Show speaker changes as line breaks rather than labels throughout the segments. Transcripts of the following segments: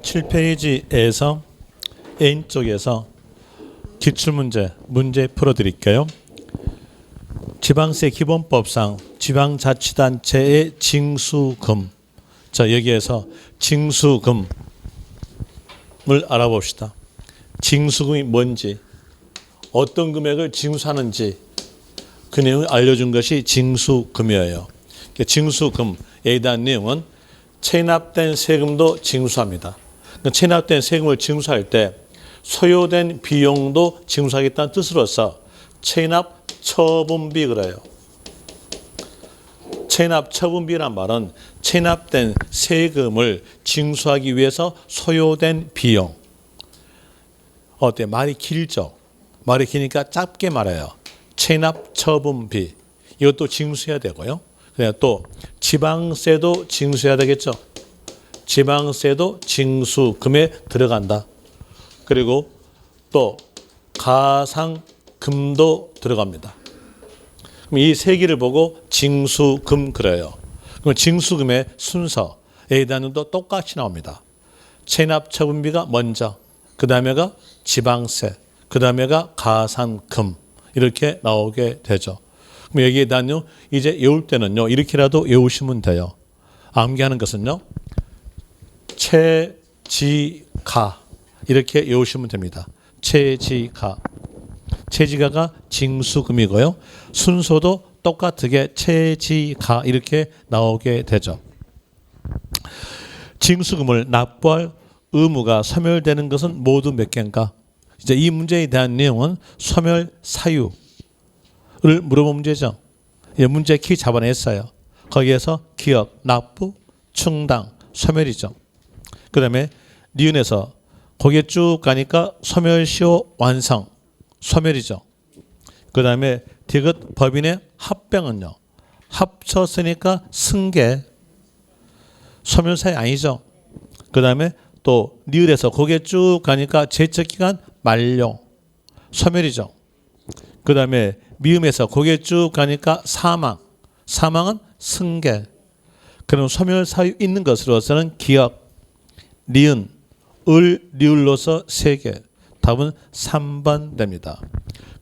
7페이지에서 N쪽에서 기출문제 풀어드릴게요. 지방세 기본법상 지방자치단체의 징수금, 자 여기에서 징수금을 알아봅시다. 징수금이 뭔지, 어떤 금액을 징수하는지 그 내용을 알려준 것이 징수금이에요. 징수금에 대한 내용은 체납된 세금도 징수합니다. 체납된 세금을 징수할 때 소요된 비용도 징수하겠다는 뜻으로서 체납 처분비 그래요. 체납 처분비란 말은 체납된 세금을 징수하기 위해서 소요된 비용. 어때? 말이 길죠? 말이 기니까 짧게 말해요. 체납 처분비. 이것도 징수해야 되고요. 그냥 또 지방세도 징수해야 되겠죠. 지방세도 징수금에 들어간다. 그리고 또 가상금도 들어갑니다. 그럼 이 세 개를 보고 징수금 그래요. 그럼 징수금의 순서에 대한 도 똑같이 나옵니다. 체납처분비가 먼저, 그 다음에가 지방세, 그 다음에가 가상금 이렇게 나오게 되죠. 그럼 여기에 대한요 이제 외울 때는요 이렇게라도 외우시면 돼요. 암기하는 것은요 체지가 이렇게 외우시면 됩니다. 체지가. 체지가가 징수금이고요. 순서도 똑같게 체지가 이렇게 나오게 되죠. 징수금을 납부할 의무가 소멸되는 것은 모두 몇 개인가? 이제 이 문제에 대한 내용은 소멸 사유를 물어본 문제죠. 문제 키 잡아냈어요. 거기에서 기억, 납부, 충당, 소멸이죠. 그 다음에 니은에서 거기에 쭉 가니까 소멸시효 완성, 소멸이죠. 그 다음에 디귿 법인의 합병은요. 합쳤으니까 승계, 소멸사유 아니죠. 그 다음에 또 니을에서 거기에 쭉 가니까 제척기간 만료, 소멸이죠. 그 다음에 미음에서 거기에 쭉 가니까 사망, 사망은 승계. 그럼 소멸사유 있는 것으로서는 기억, 니은, 을, 리을로서 3개. 답은 3번 됩니다.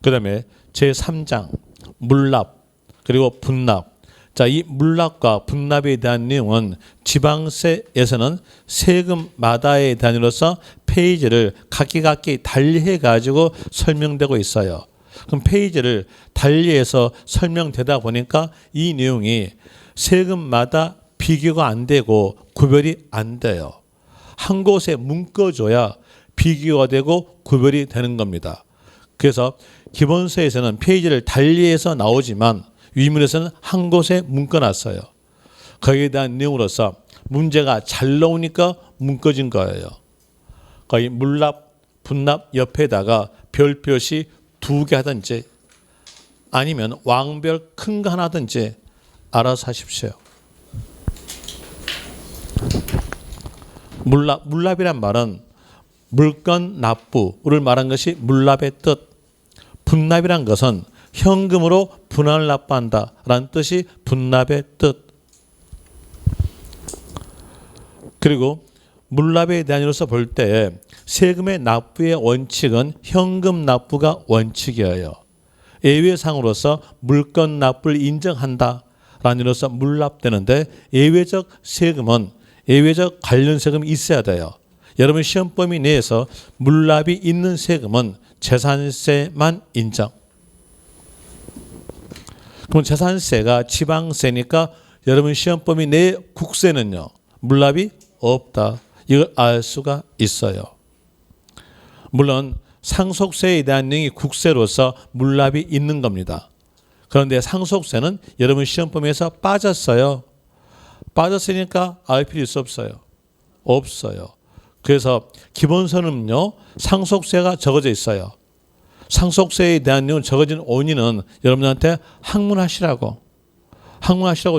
그 다음에 제3장 물납 그리고 분납. 자, 이 물납과 분납에 대한 내용은 지방세에서는 세금마다의 단위로서 페이지를 각기 달리해 가지고 설명되고 있어요. 그럼 페이지를 달리해서 설명되다 보니까 이 내용이 세금마다 비교가 안 되고 구별이 안 돼요. 한 곳에 묶어줘야 비교가 되고 구별이 되는 겁니다. 그래서 기본세에서는 페이지를 달리해서 나오지만 위문에서는 한 곳에 묶어놨어요. 거기에 대한 내용으로서 문제가 잘 나오니까 묶어진 거예요. 거의 물납, 분납 옆에다가 별 표시 2개 하든지 아니면 왕별 큰 거 하나 하든지 알아서 하십시오. 물납이란 말은 물건 납부를 말한 것이 물납의 뜻. 분납이란 것은 현금으로 분할을 납부한다라는 뜻이 분납의 뜻. 그리고 물납에 대한으로서 볼 때 세금의 납부의 원칙은 현금 납부가 원칙이에요. 예외상으로서 물건 납부를 인정한다라는 이로서 물납되는데 예외적 세금은 예외적 관련 세금이 있어야 돼요. 여러분 시험 범위 내에서 물납이 있는 세금은 재산세만 인정. 그럼 재산세가 지방세니까 여러분 시험 범위 내에 국세는요. 물납이 없다. 이걸 알 수가 있어요. 물론 상속세에 대한 내용이 국세로서 물납이 있는 겁니다. 그런데 상속세는 여러분 시험 범위에서 빠졌어요. 빠졌으니까 알 필요 없어요. 없어요. 그래서 기본서는요. 상속세가 적어져 있어요. 상속세에 대한 내용 적어진 원인은 여러분한테 학문하시라고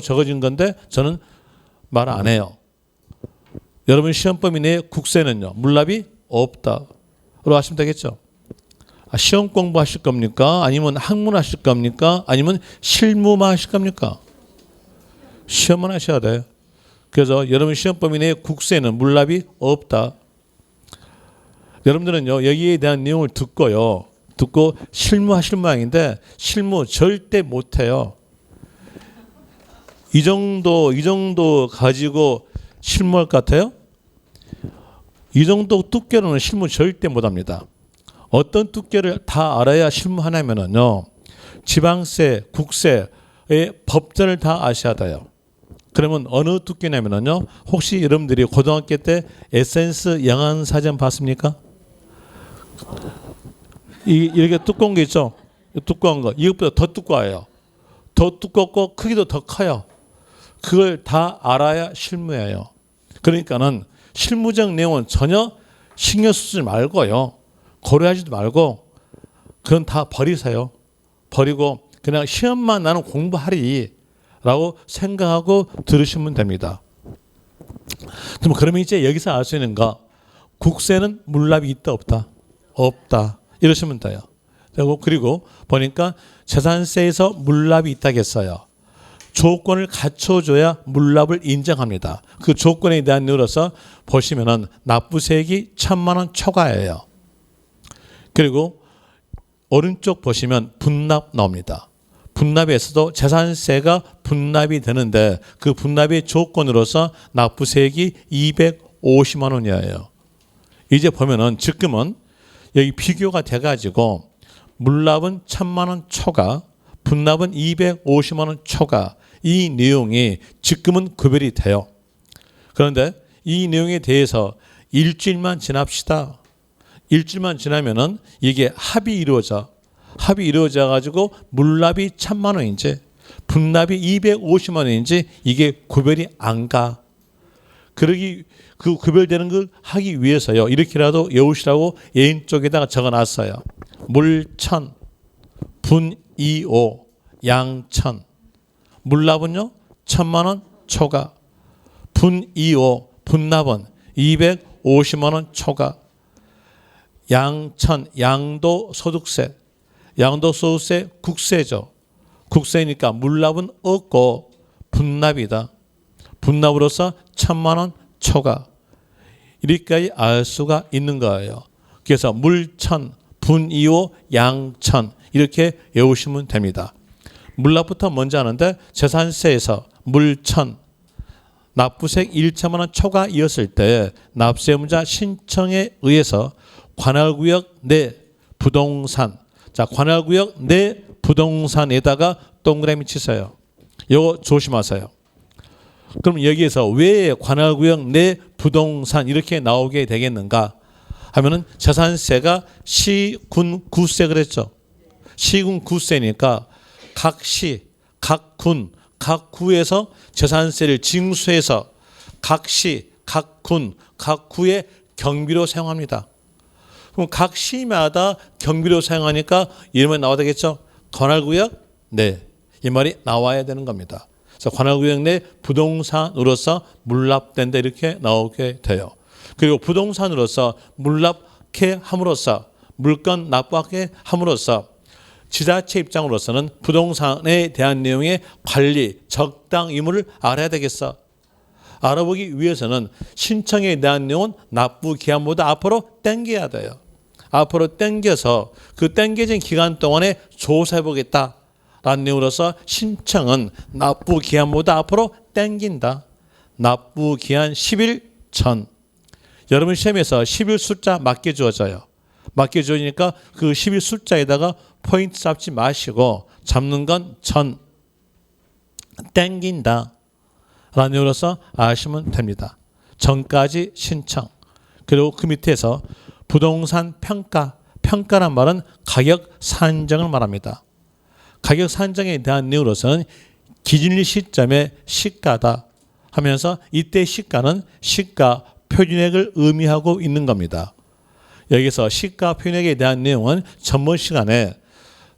적어진 건데 저는 말 안 해요. 여러분 시험 범위 내에 국세는요. 물납이 없다로 하시면 되겠죠. 시험 공부하실 겁니까? 아니면 학문하실 겁니까? 아니면 실무만 하실 겁니까? 시험만 하셔야 돼요. 그래서 여러분 시험 범위 내에 국세는 물납이 없다. 여러분들은요, 여기에 대한 내용을 듣고 실무하실 모양인데 실무 절대 못해요. 이 정도 가지고 실무할 것 같아요? 이 정도 두께로는 실무 절대 못합니다. 어떤 두께를 다 알아야 실무하냐면요, 지방세, 국세의 법전을 다 아셔야 돼요. 그러면 어느 두께냐면요, 혹시 여러분들이 고등학교 때 에센스 영양사전 봤습니까? 이렇게 두꺼운 게 있죠? 두꺼운 거. 이것보다 더 두꺼워요. 더 두껍고 크기도 더 커요. 그걸 다 알아야 실무예요. 그러니까는 실무적 내용은 전혀 신경 쓰지 말고요, 고려하지도 말고 그건 다 버리세요. 버리고 그냥 시험만 나는 공부하리라고 생각하고 들으시면 됩니다. 그러면 이제 여기서 알 수 있는 거, 국세는 물납이 있다 없다? 없다. 이러시면 돼요. 그리고 보니까 재산세에서 물납이 있다겠어요. 조건을 갖춰줘야 물납을 인정합니다. 그 조건에 대한 내용으로서 보시면은 납부세액이 1,000만 원 초과예요. 그리고 오른쪽 보시면 분납 나옵니다. 분납에서도 재산세가 분납이 되는데 그 분납의 조건으로서 납부세액이 250만 원이에요. 이제 보면은 지금은 여기 비교가 돼가지고 물납은 1,000만 원 초과, 분납은 250만 원 초과, 이 내용이 지금은 구별이 돼요. 그런데 이 내용에 대해서 일주일만 지납시다. 일주일만 지나면은 이게 합이 이루어져 가지고 물납이 1,000만 원인지 분납이 250만 원인지 이게 구별이 안 가. 그 구별되는 걸 하기 위해서요, 이렇게라도 외우시라고 예인 쪽에다가 적어놨어요. 물 1,000, 분 2호, 양 1,000. 물납은요 1,000만 원 초과, 분 2호, 분납은 250만 원 초과, 양 1,000, 양도소득세, 양도소득세 국세죠. 국세니까 물납은 없고 분납이다. 분납으로서 1,000만 원 초과. 이렇게까지 알 수가 있는 거예요. 그래서 물 1,000, 분 2호, 양 1,000 이렇게 외우시면 됩니다. 물납부터 먼저 하는데 재산세에서 물 1,000, 납부세액 1,000만 원 초과이었을 때 납세의무자 신청에 의해서 관할구역 내 부동산, 자, 관할구역 내 부동산에다가 동그라미 치세요. 이거 조심하세요. 그럼 여기에서 왜 관할구역 내 부동산 이렇게 나오게 되겠는가 하면은 재산세가 시, 군, 구세 그랬죠. 시군 구세니까 각 시, 각 군, 각 구에서 재산세를 징수해서 각 시, 각 군, 각 구에 경비로 사용합니다. 그럼 각 시마다 경비로 사용하니까 이름이 나와야 되겠죠. 관할구역 내, 이 말이 나와야 되는 겁니다. 그래서 관할구역 내 부동산으로서 물납된다 이렇게 나오게 돼요. 그리고 부동산으로서 물납케 함으로써, 물건 납부하게 함으로써 지자체 입장으로서는 부동산에 대한 내용의 관리, 적당 의무를 알아야 되겠어. 알아보기 위해서는 신청에 대한 내용은 납부 기한보다 앞으로 당겨야 돼요. 앞으로 당겨서 그 당겨진 기간 동안에 조사해 보겠다라는 내용으로서 신청은 납부 기한보다 앞으로 당긴다. 납부 기한 10일 전. 여러분 시험에서 10일 숫자 맞게 주어져요. 맞게 주어지니까 그 10일 숫자에다가 포인트 잡지 마시고 잡는 건 전, 당긴다 라는 내용으로서 아시면 됩니다. 전까지 신청. 그리고 그 밑에서 부동산 평가, 평가란 말은 가격 산정을 말합니다. 가격 산정에 대한 내용으로서는 기준일 시점의 시가다 하면서 이때 시가는 시가 표준액을 의미하고 있는 겁니다. 여기서 시가 표준액에 대한 내용은 전번 시간에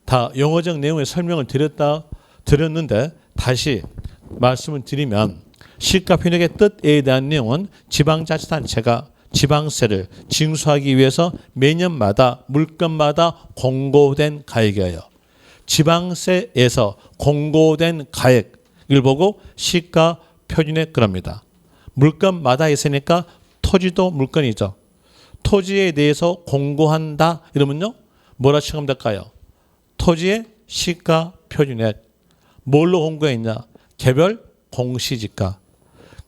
다 용어적 내용의 설명을 드렸는데 다시 말씀을 드리면 시가 표준액의 뜻에 대한 내용은 지방자치단체가 지방세를 징수하기 위해서 매년마다 물건마다 공고된 가액이에요. 지방세에서 공고된 가액을 보고 시가 표준액 그럽니다. 물건마다 있으니까 토지도 물건이죠. 토지에 대해서 공고한다 이러면요 뭐라 칭하면 될까요? 토지의 시가 표준액. 뭘로 공고했냐? 개별 공시지가.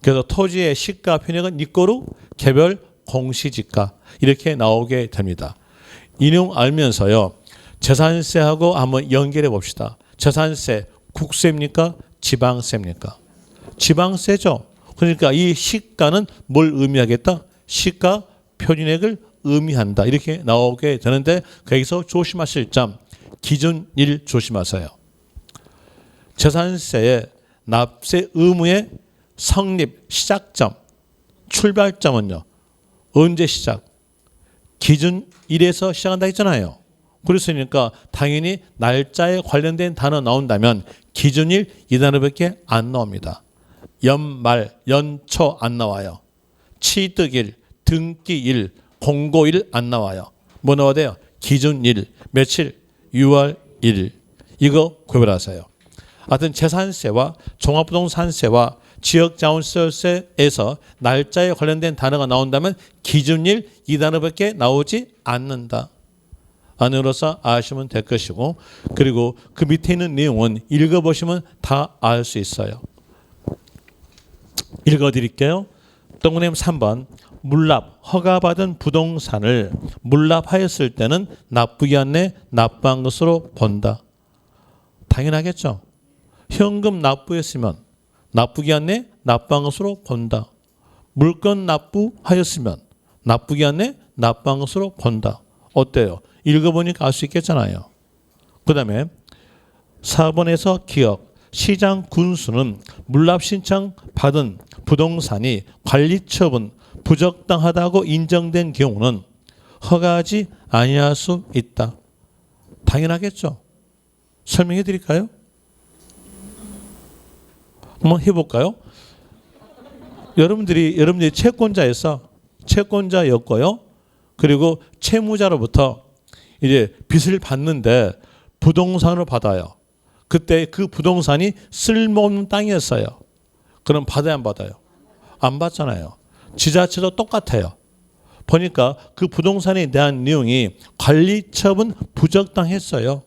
그래서 토지의 시가 표준액은 이꼬르 개별 공시지가 이렇게 나오게 됩니다. 이 내용 알면서요 재산세하고 한번 연결해 봅시다. 재산세 국세입니까? 지방세입니까? 지방세죠. 그러니까 이 시가는 뭘 의미하겠다? 시가 표준액을 의미한다. 이렇게 나오게 되는데 거기서 조심하실 점 기준일 조심하세요. 재산세의 납세 의무의 성립 시작점 출발점은요. 언제 시작? 기준일에서 시작한다 했잖아요. 그랬으니까 당연히 날짜에 관련된 단어 나온다면 기준일 이 단어밖에 안 나옵니다. 연말, 연초 안 나와요. 취득일, 등기일, 공고일 안 나와요. 뭐 나와야 돼요? 기준일, 며칠? 6월 1일. 이거 구별하세요. 하여튼 재산세와 종합부동산세와 지역자원시설세에서 날짜에 관련된 단어가 나온다면 기준일 이 단어밖에 나오지 않는다. 안으로서 아시면 될 것이고 그리고 그 밑에 있는 내용은 읽어보시면 다 알 수 있어요. 읽어드릴게요. 동그라미 3번 물납, 허가받은 부동산을 물납하였을 때는 납부기 안내 납부한 것으로 본다. 당연하겠죠. 현금 납부했으면 납부기 안내 납부한 것으로 본다. 물건 납부하였으면 납부기 안내 납부한 것으로 본다. 어때요? 읽어보니까 알 수 있겠잖아요. 그 다음에 4번에서 기억, 시장 군수는 물납 신청 받은 부동산이 관리처분 부적당하다고 인정된 경우는 허가하지 아니할 수 있다. 당연하겠죠. 설명해 드릴까요? 한번 해볼까요? 여러분들이 채권자였고요. 그리고 채무자로부터 이제 빚을 받는데 부동산을 받아요. 그때 그 부동산이 쓸모없는 땅이었어요. 그럼 받아야 안 받아요? 안 받잖아요. 지자체도 똑같아요. 보니까 그 부동산에 대한 내용이 관리처분 부적당했어요.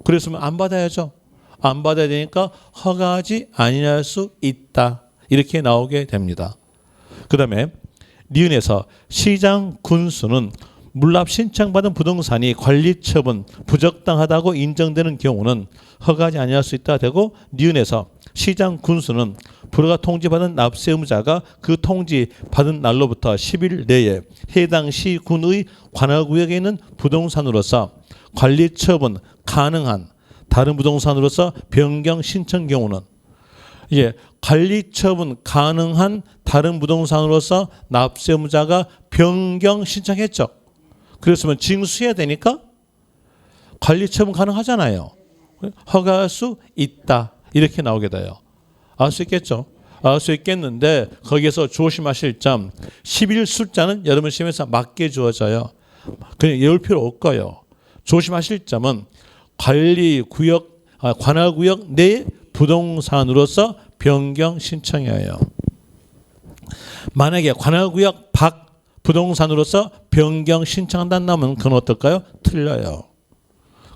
그랬으면 안 받아야죠. 안 받아야 되니까 허가하지 아니할 수 있다. 이렇게 나오게 됩니다. 그 다음에 니은에서 시장 군수는 물납 신청받은 부동산이 관리처분 부적당하다고 인정되는 경우는 허가하지 아니할 수 있다 되고 니은에서 시장 군수는 불허가 통지받은 납세 의무자가 그 통지 받은 날로부터 10일 내에 해당 시군의 관할구역에 있는 부동산으로서 관리처분 가능한 다른 부동산으로서 변경 신청 경우는 관리처분 가능한 다른 부동산으로서 납세 의무자가 변경 신청했죠. 그랬으면 징수해야 되니까 관리처분 가능하잖아요. 허가할 수 있다. 이렇게 나오게 돼요. 알 수 있겠죠? 알 수 있겠는데 거기에서 조심하실 점 11 숫자는 여러분 시험에서 맞게 주어져요. 그냥 외울 필요 없고요. 조심하실 점은 관할구역 내 부동산으로서 변경 신청이에요. 만약에 관할구역 밖 부동산으로서 변경 신청한다는 나면 그건 어떨까요? 틀려요.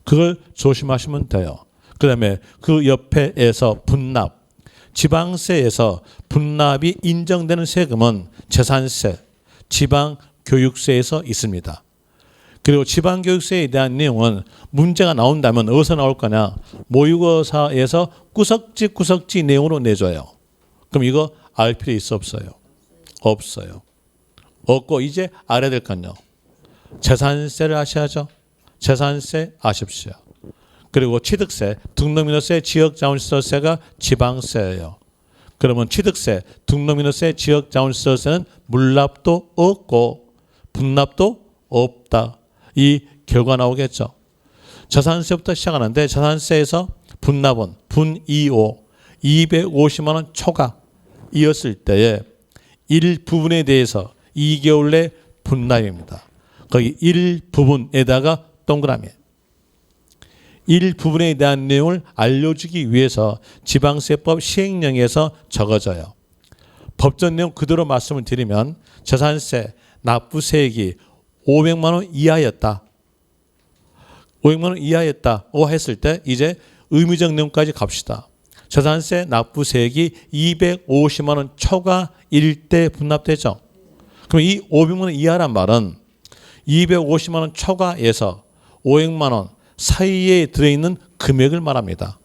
그걸 조심하시면 돼요. 그 다음에 그 옆에서 분납, 지방세에서 분납이 인정되는 세금은 재산세, 지방교육세에서 있습니다. 그리고 지방교육세에 대한 내용은 문제가 나온다면 어디서 나올 거냐? 모의고사에서 구석지 내용으로 내줘요. 그럼 이거 알 필요 있어 없어요? 없어요. 없고 이제 알아야 될 건요. 재산세를 아셔야죠. 재산세 아십시오. 그리고 취득세, 등록민호세, 지역자원시설세가 지방세예요. 그러면 취득세, 등록민호세, 지역자원시설세는 물납도 없고 분납도 없다. 이 결과 나오겠죠. 재산세부터 시작하는데 재산세에서 분납은 분2호 250만 원 초과이었을 때에 일부분에 대해서 2개월 내 분납입니다. 거기 일부분에다가 동그라미. 일부분에 대한 내용을 알려주기 위해서 지방세법 시행령에서 적어져요. 법전 내용 그대로 말씀을 드리면 재산세 납부세액이 500만 원 이하였다. 500만 원 이하였다고 했을 때 이제 의무적 내용까지 갑시다. 재산세 납부세액이 250만 원 초과일 때 분납되죠. 그럼 이 500만 원 이하란 말은 250만 원 초과에서 500만 원 사이에 들어있는 금액을 말합니다.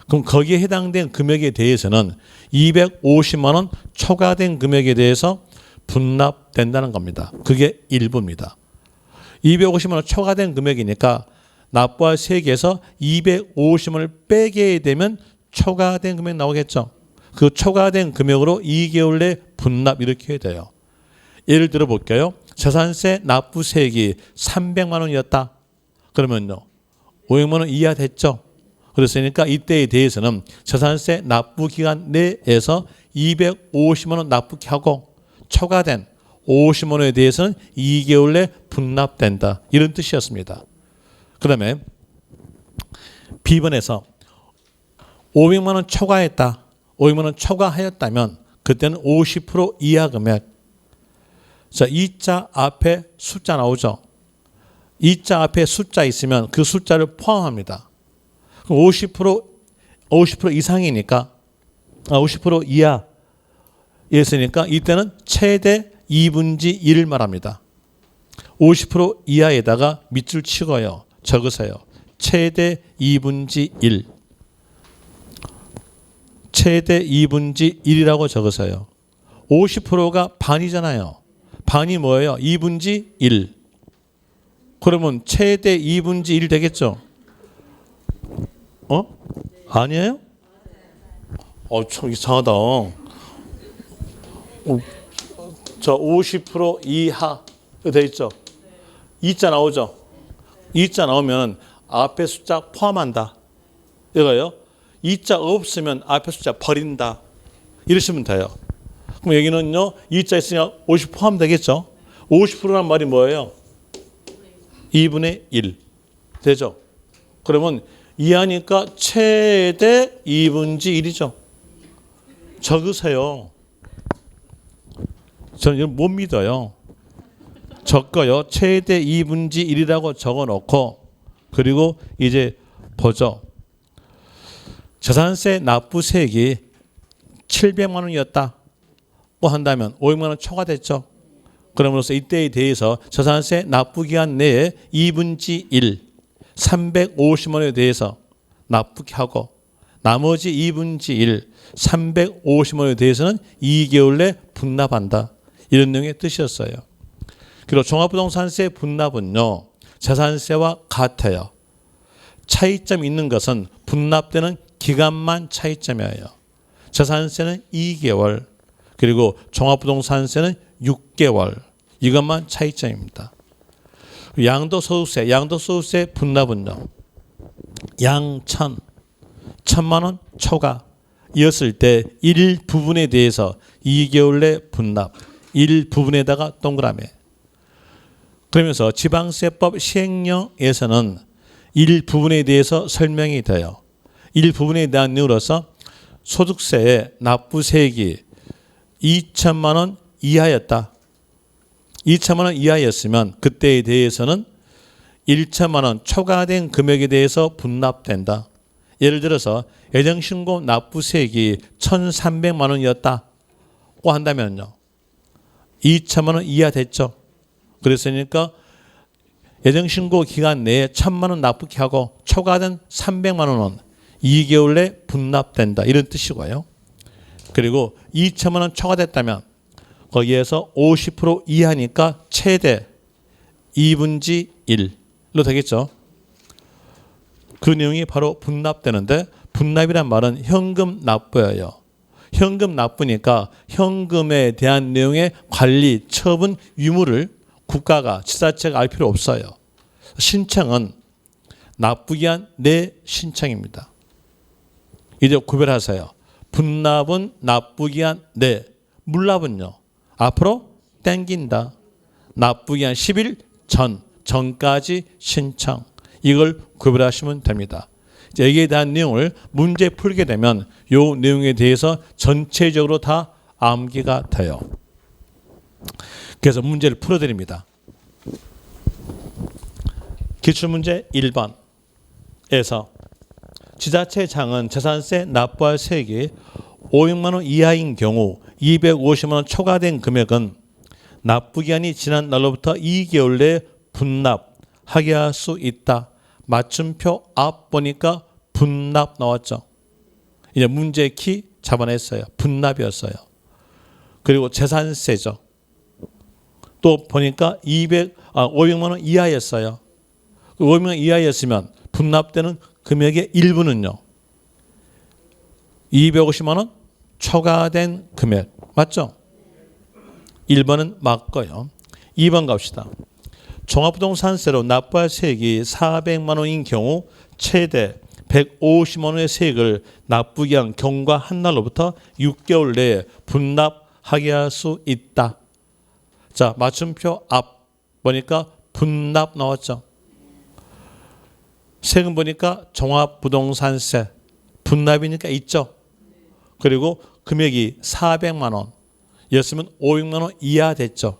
그럼 거기에 해당된 금액에 대해서는 250만 원 초과된 금액에 대해서 분납된다는 겁니다. 그게 일부입니다. 250만 원 초과된 금액이니까 납부할 세액에서 250만 원을 빼게 되면 초과된 금액 나오겠죠. 그 초과된 금액으로 2개월 내 분납 이렇게 해야 돼요. 예를 들어 볼게요. 재산세 납부세액이 300만 원이었다. 그러면요. 500만 원 이하 됐죠. 그랬으니까 이때에 대해서는 재산세 납부 기간 내에서 250만 원 납부케 하고 초과된 50만 원에 대해서는 2개월 내 분납된다. 이런 뜻이었습니다. 그 다음에 B번에서 500만 원 초과했다. 500만 원 초과하였다면 그때는 50% 이하 금액. 자, 이자 앞에 숫자 나오죠. 이자 앞에 숫자 있으면 그 숫자를 포함합니다. 50% 이상이니까 50% 이하였으니까 이때는 최대 2분지 1을 말합니다. 50% 이하에다가 밑줄 치고요. 적으세요. 최대 2분지 1. 최대 2분지 1이라고 적으세요. 50%가 반이잖아요. 반이 뭐예요? 2분지 1. 그러면 최대 2분지 1 되겠죠? 아니에요? 참 이상하다. 저 50% 이하 돼 있죠? 이자 나오죠? 이자 나오면 앞에 숫자 포함한다. 이거요. 이자 없으면 앞에 숫자 버린다. 이러시면 돼요. 그럼 여기는요. 이자 있으니까 50 포함되겠죠? 50%란 말이 뭐예요? 2분의 1 되죠? 그러면 이하니까 최대 2분지 1이죠. 적으세요. 저는 이걸 못 믿어요. 적어요. 최대 2분지 1이라고 적어놓고 그리고 이제 보죠. 재산세 납부세액이 700만 원이었다고 한다면 500만 원 초과됐죠. 그럼으로써 이때에 대해서 재산세 납부기간 내에 2분지 1 350만 원에 대해서 납부케 하고 나머지 2분지 1 350만 원에 대해서는 2개월 내 분납한다. 이런 내용의 뜻이었어요. 그리고 종합부동산세 분납은요. 재산세와 같아요. 차이점이 있는 것은 분납되는 기간만 차이점이에요. 재산세는 2개월 그리고 종합부동산세는 6개월 이것만 차이점입니다. 양도소득세 분납은요. 양 1,000만 원 초과이었을 때 일부분에 대해서 2개월 내 분납, 일부분에다가 동그라미. 그러면서 지방세법 시행령에서는 일부분에 대해서 설명이 돼요. 일부분에 대한 내용으로서 소득세의 납부세액이 2천만 원 이하였다. 2천만 원 이하였으면 그때에 대해서는 1천만 원 초과된 금액에 대해서 분납된다. 예를 들어서 예정신고 납부세액이 1,300만 원이었다고 한다면요. 2천만 원 이하 됐죠. 그랬으니까 예정신고 기간 내에 1,000만 원 납부케 하고 초과된 300만 원은 2개월 내 분납된다. 이런 뜻이고요. 그리고 2천만 원 초과됐다면 거기에서 50% 이하니까 최대 2분지 1로 되겠죠. 그 내용이 바로 분납되는데 분납이란 말은 현금 납부예요. 현금 납부니까 현금에 대한 내용의 관리, 처분, 유무를 국가가 지자체가 알 필요 없어요. 신청은 납부기한 내 신청입니다. 이제 구별하세요. 분납은 납부기한 내, 물납은요. 앞으로 땡긴다. 납부기한 10일 전까지 신청. 이걸 구별하시면 됩니다. 여기에 대한 내용을 문제 풀게 되면 이 내용에 대해서 전체적으로 다 암기가 돼요. 그래서 문제를 풀어드립니다. 기출문제 1번에서 지자체장은 재산세 납부할 세액이 500만 원 이하인 경우 250만 원 초과된 금액은 납부기한이 지난 날로부터 2개월 내에 분납하게 할 수 있다. 맞춤표 앞 보니까 분납 나왔죠. 이제 문제 키 잡아냈어요. 분납이었어요. 그리고 재산세죠. 또 보니까 500만 원 이하였어요. 500만 원 이하였으면 분납되는 금액의 일부는요. 250만 원 초과된 금액. 맞죠? 1번은 맞고요. 2번 갑시다. 종합부동산세로 납부할 세액이 400만 원인 경우 최대 150만 원의 세액을 납부기한 경과 한 날로부터 6개월 내에 분납하게 할 수 있다. 자, 맞춤표 앞 보니까 분납 나왔죠. 세금 보니까 종합부동산세 분납이니까 있죠. 그리고 금액이 400만 원이었으면 500만 원 이하 됐죠.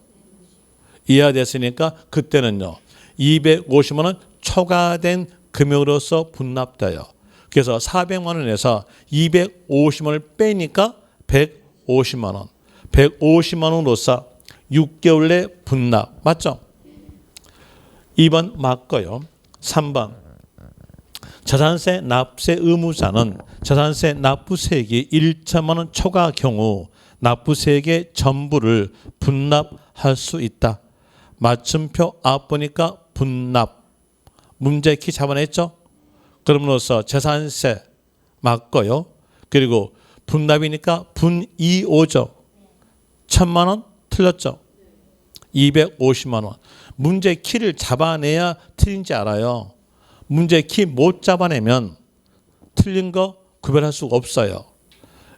이하 됐으니까 그때는요. 250만 원 초과된 금액으로서 분납돼요. 그래서 400만 원에서 250만 원을 빼니까 150만 원. 150만 원으로서 6개월 내 분납. 맞죠? 2번 맞고요. 3번. 재산세 납세 의무자는 재산세 납부세액이 1천만 원 초과 경우 납부세액의 전부를 분납할 수 있다. 맞춤표 앞 보니까 분납. 문제 키 잡아냈죠? 그럼으로써 재산세 맞고요. 그리고 분납이니까 분이오죠. 1,000만 원 틀렸죠? 250만 원. 문제 키를 잡아내야 틀린지 알아요. 문제 키 못 잡아내면 틀린 거 구별할 수가 없어요.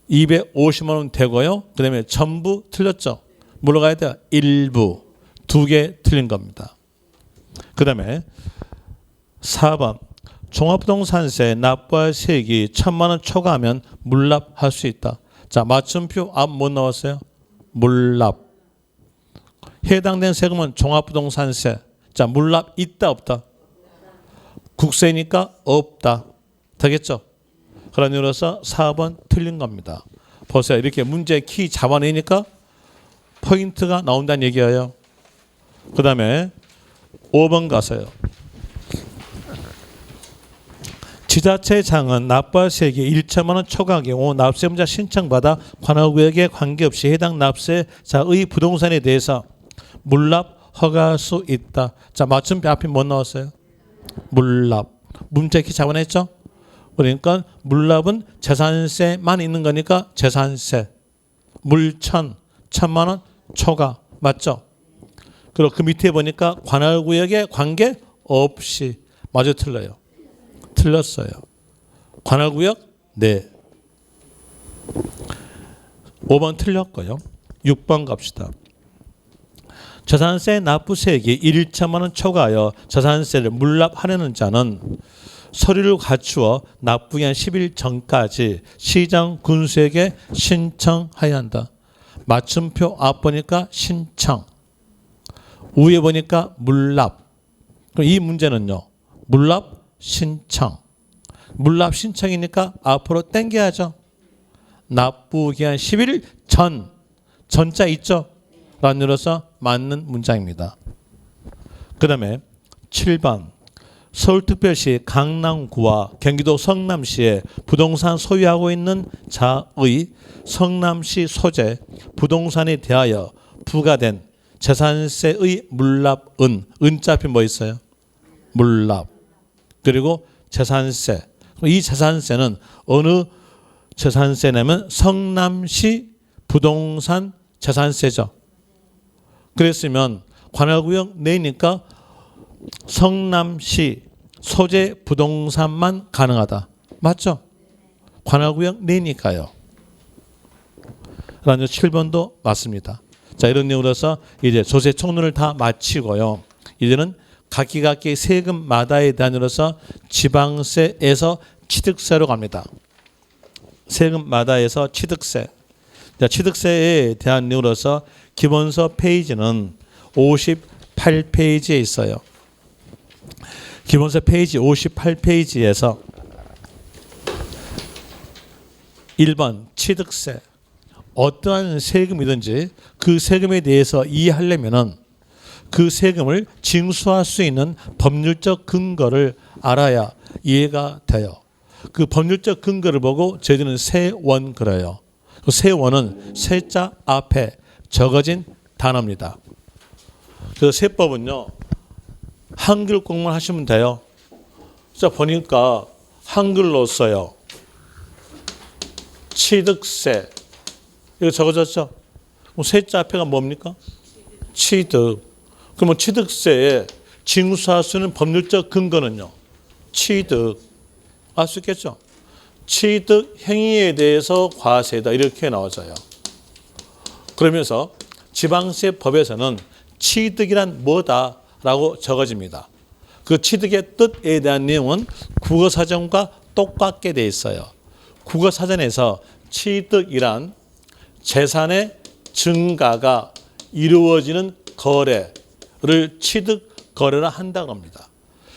250만 원 되고요. 그 다음에 전부 틀렸죠. 물어가야 돼요. 일부. 2개 틀린 겁니다. 그 다음에 4번. 종합부동산세 납부할 세액이 1,000만 원 초과하면 물납할 수 있다. 자, 맞춤표 앞 못 나왔어요? 물납. 해당된 세금은 종합부동산세. 자, 물납 있다 없다? 국세니까 없다. 되겠죠? 그런 이유로서 4번 틀린 겁니다. 보세요. 이렇게 문제 키 잡아내니까 포인트가 나온다는 얘기예요. 그 다음에 5번 가세요. 지자체장은 납부할 세액이 1천만 원 초과 경우 납세의무자 신청받아 관할구역에 관계없이 해당 납세자의 부동산에 대해서 물납 허가할 수 있다. 자, 맞춤표 앞에 뭐 나왔어요? 물납. 문제 키 잡아냈죠? 그러니까 물납은 재산세만 있는 거니까 재산세. 물천, 1,000만 원 초과. 맞죠? 그리고 그 밑에 보니까 관할구역에 관계없이. 맞아 틀려요? 틀렸어요. 관할구역? 네. 5번 틀렸고요. 6번 갑시다. 재산세 납부세액이 1천만 원 초과하여 재산세를 물납하려는 자는 서류를 갖추어 납부기한 10일 전까지 시장 군수에게 신청해야 한다. 맞춤표 앞 보니까 신청. 위에 보니까 물납. 그럼 이 문제는요. 물납 신청. 물납 신청이니까 앞으로 당겨야죠. 납부기한 10일 전. 전자 있죠? 라는 이유로서 맞는 문장입니다. 그 다음에 7번. 서울특별시 강남구와 경기도 성남시에 부동산 소유하고 있는 자의 성남시 소재 부동산에 대하여 부과된 재산세의 물납은 은자 앞에 뭐 있어요? 물납. 그리고 재산세. 이 재산세는 어느 재산세냐면 성남시 부동산 재산세죠. 그랬으면 관할구역 내니까 성남시 소재 부동산만 가능하다. 맞죠? 관할구역 내니까요. 그래서 7번도 맞습니다. 자, 이런 내용으로서 이제 조세 총론을 다 마치고요. 이제는 각기 세금마다에 대한 으로서 지방세에서 취득세로 갑니다. 세금마다에서 취득세. 자, 취득세에 대한 내용으로서 기본서 페이지는 58페이지에 있어요. 기본서 페이지 58페이지에서 1번 취득세, 어떠한 세금이든지 그 세금에 대해서 이해하려면은 그 세금을 징수할 수 있는 법률적 근거를 알아야 이해가 돼요. 그 법률적 근거를 보고 저희들은 세원 그래요. 그 세원은 세자 앞에 적어진 단어입니다. 그래서 세법은요, 한글 공부만 하시면 돼요. 자, 보니까 한글로 써요. 취득세. 이거 적어졌죠? 그럼 세자 앞에가 뭡니까? 취득. 그러면 취득세에 징수할 수 있는 법률적 근거는요, 취득. 알 수 있겠죠? 취득 행위에 대해서 과세다. 이렇게 나와져요. 그러면서 지방세법에서는 취득이란 뭐다라고 적어집니다. 그 취득의 뜻에 대한 내용은 국어사전과 똑같게 돼 있어요. 국어사전에서 취득이란 재산의 증가가 이루어지는 거래를 취득 거래라 한다고 합니다.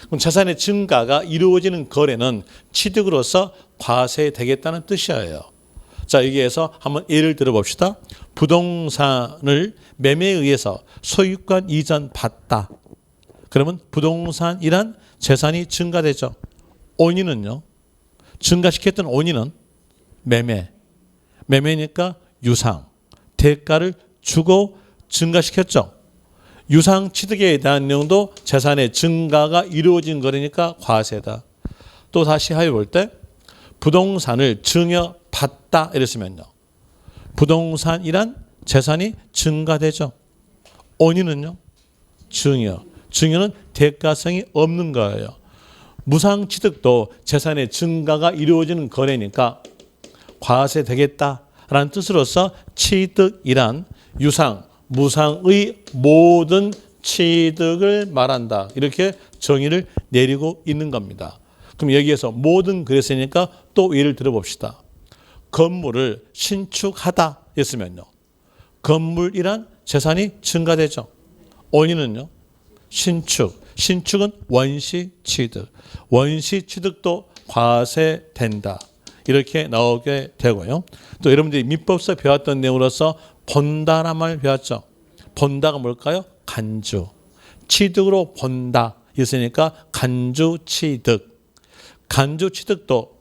그럼 재산의 증가가 이루어지는 거래는 취득으로서 과세되겠다는 뜻이에요. 자, 여기에서 한번 예를 들어봅시다. 부동산을 매매에 의해서 소유권 이전 받다. 그러면 부동산이란 재산이 증가되죠. 원인은요, 증가시켰던 원인은 매매니까 유상, 대가를 주고 증가시켰죠. 유상 취득에 대한 내용도 재산의 증가가 이루어진 거니까 과세다. 또 다시 하여 볼 때 부동산을 증여받다 이랬으면요, 부동산이란 재산이 증가되죠. 원인은요, 증여는 대가성이 없는 거예요. 무상 취득도 재산의 증가가 이루어지는 거래니까 과세되겠다라는 뜻으로서 취득이란 유상, 무상의 모든 취득을 말한다. 이렇게 정의를 내리고 있는 겁니다. 그럼 여기에서 모든 그랬으니까 또 예를 들어봅시다. 건물을 신축하다 했으면요, 건물이란 재산이 증가되죠. 원인은요, 신축은 원시 취득. 원시 취득도 과세된다. 이렇게 나오게 되고요. 또 여러분들이 민법서 배웠던 내용으로서 본다란 말 배웠죠. 본다가 뭘까요? 간주. 취득으로 본다 있으니까 간주 취득. 간주 취득도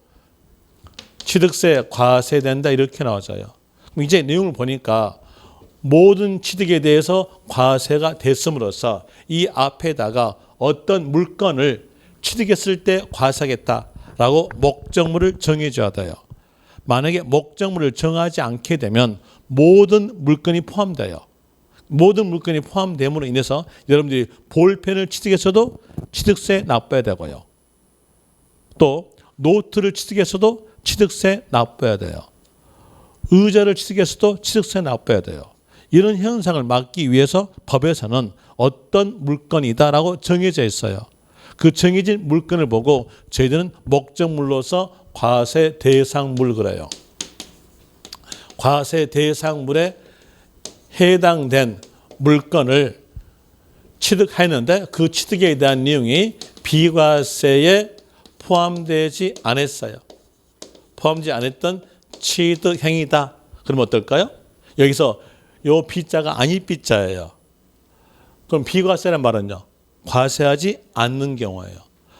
취득세 과세된다 이렇게 나와져요. 그럼 이제 내용을 보니까 모든 취득에 대해서 과세가 됐음으로써 이 앞에다가 어떤 물건을 취득했을 때 과세하겠다라고 목적물을 정해줘야 돼요. 만약에 목적물을 정하지 않게 되면 모든 물건이 포함돼요. 모든 물건이 포함됨으로 인해서 여러분들이 볼펜을 취득했어도 취득세 납부해야 되고요. 또 노트를 취득했어도 취득세 납부해야 돼요. 의자를 취득했어도 취득세 납부해야 돼요. 이런 현상을 막기 위해서 법에서는 어떤 물건이다라고 정해져 있어요. 그 정해진 물건을 보고 저희들은 목적물로서 과세 대상물 그래요. 과세 대상물에 해당된 물건을 취득했는데 그 취득에 대한 내용이 비과세에 포함되지 않았어요. 포함되지 않았던 취득 행위다. 그럼 어떨까요? 여기서 요 B자가 아닐 B자예요. 그럼 비과세란 말은요, 과세하지 않는 경우예요.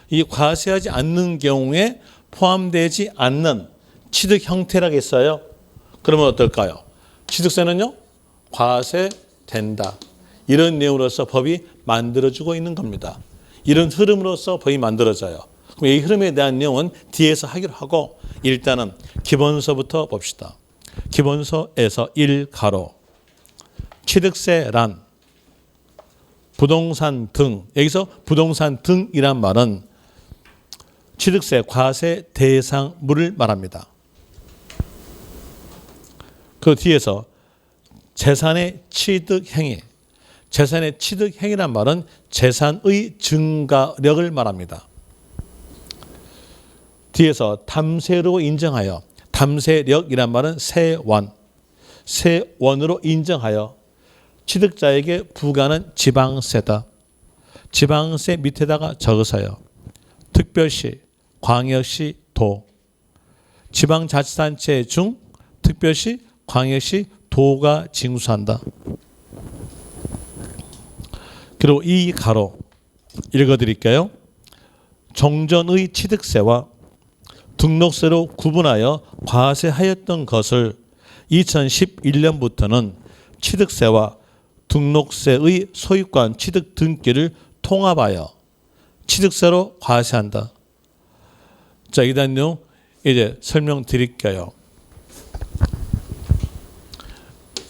이 과세하지 않는 경우에 포함되지 않는 취득 형태라겠어요. 그러면 어떨까요? 취득세는요, 과세된다. 이런 내용으로서 법이 만들어지고 있는 겁니다. 이런 흐름으로서 법이 만들어져요. 그럼 이 흐름에 대한 내용은 뒤에서 하기로 하고 일단은 기본서부터 봅시다. 기본서에서 1가로 취득세란 부동산 등, 여기서 부동산 등이란 말은 취득세 과세 대상물을 말합니다. 그 뒤에서 재산의 취득 행위, 재산의 취득 행위란 말은 재산의 증가력을 말합니다. 뒤에서 탐세로 인정하여, 탐세력이란 말은 세원, 세원으로 인정하여 취득자에게 부과하는 지방세다. 지방세 밑에다가 적으세요. 특별시, 광역시, 도. 지방자치단체 중 특별시, 광역시, 도가 징수한다. 그리고 이 가로 읽어드릴게요. 종전의 취득세와 등록세로 구분하여 과세하였던 것을 2011년부터는 취득세와 등록세의 소유권 취득 등기를 통합하여 취득세로 과세한다. 자, 이 대한 내용 이제 설명드릴게요.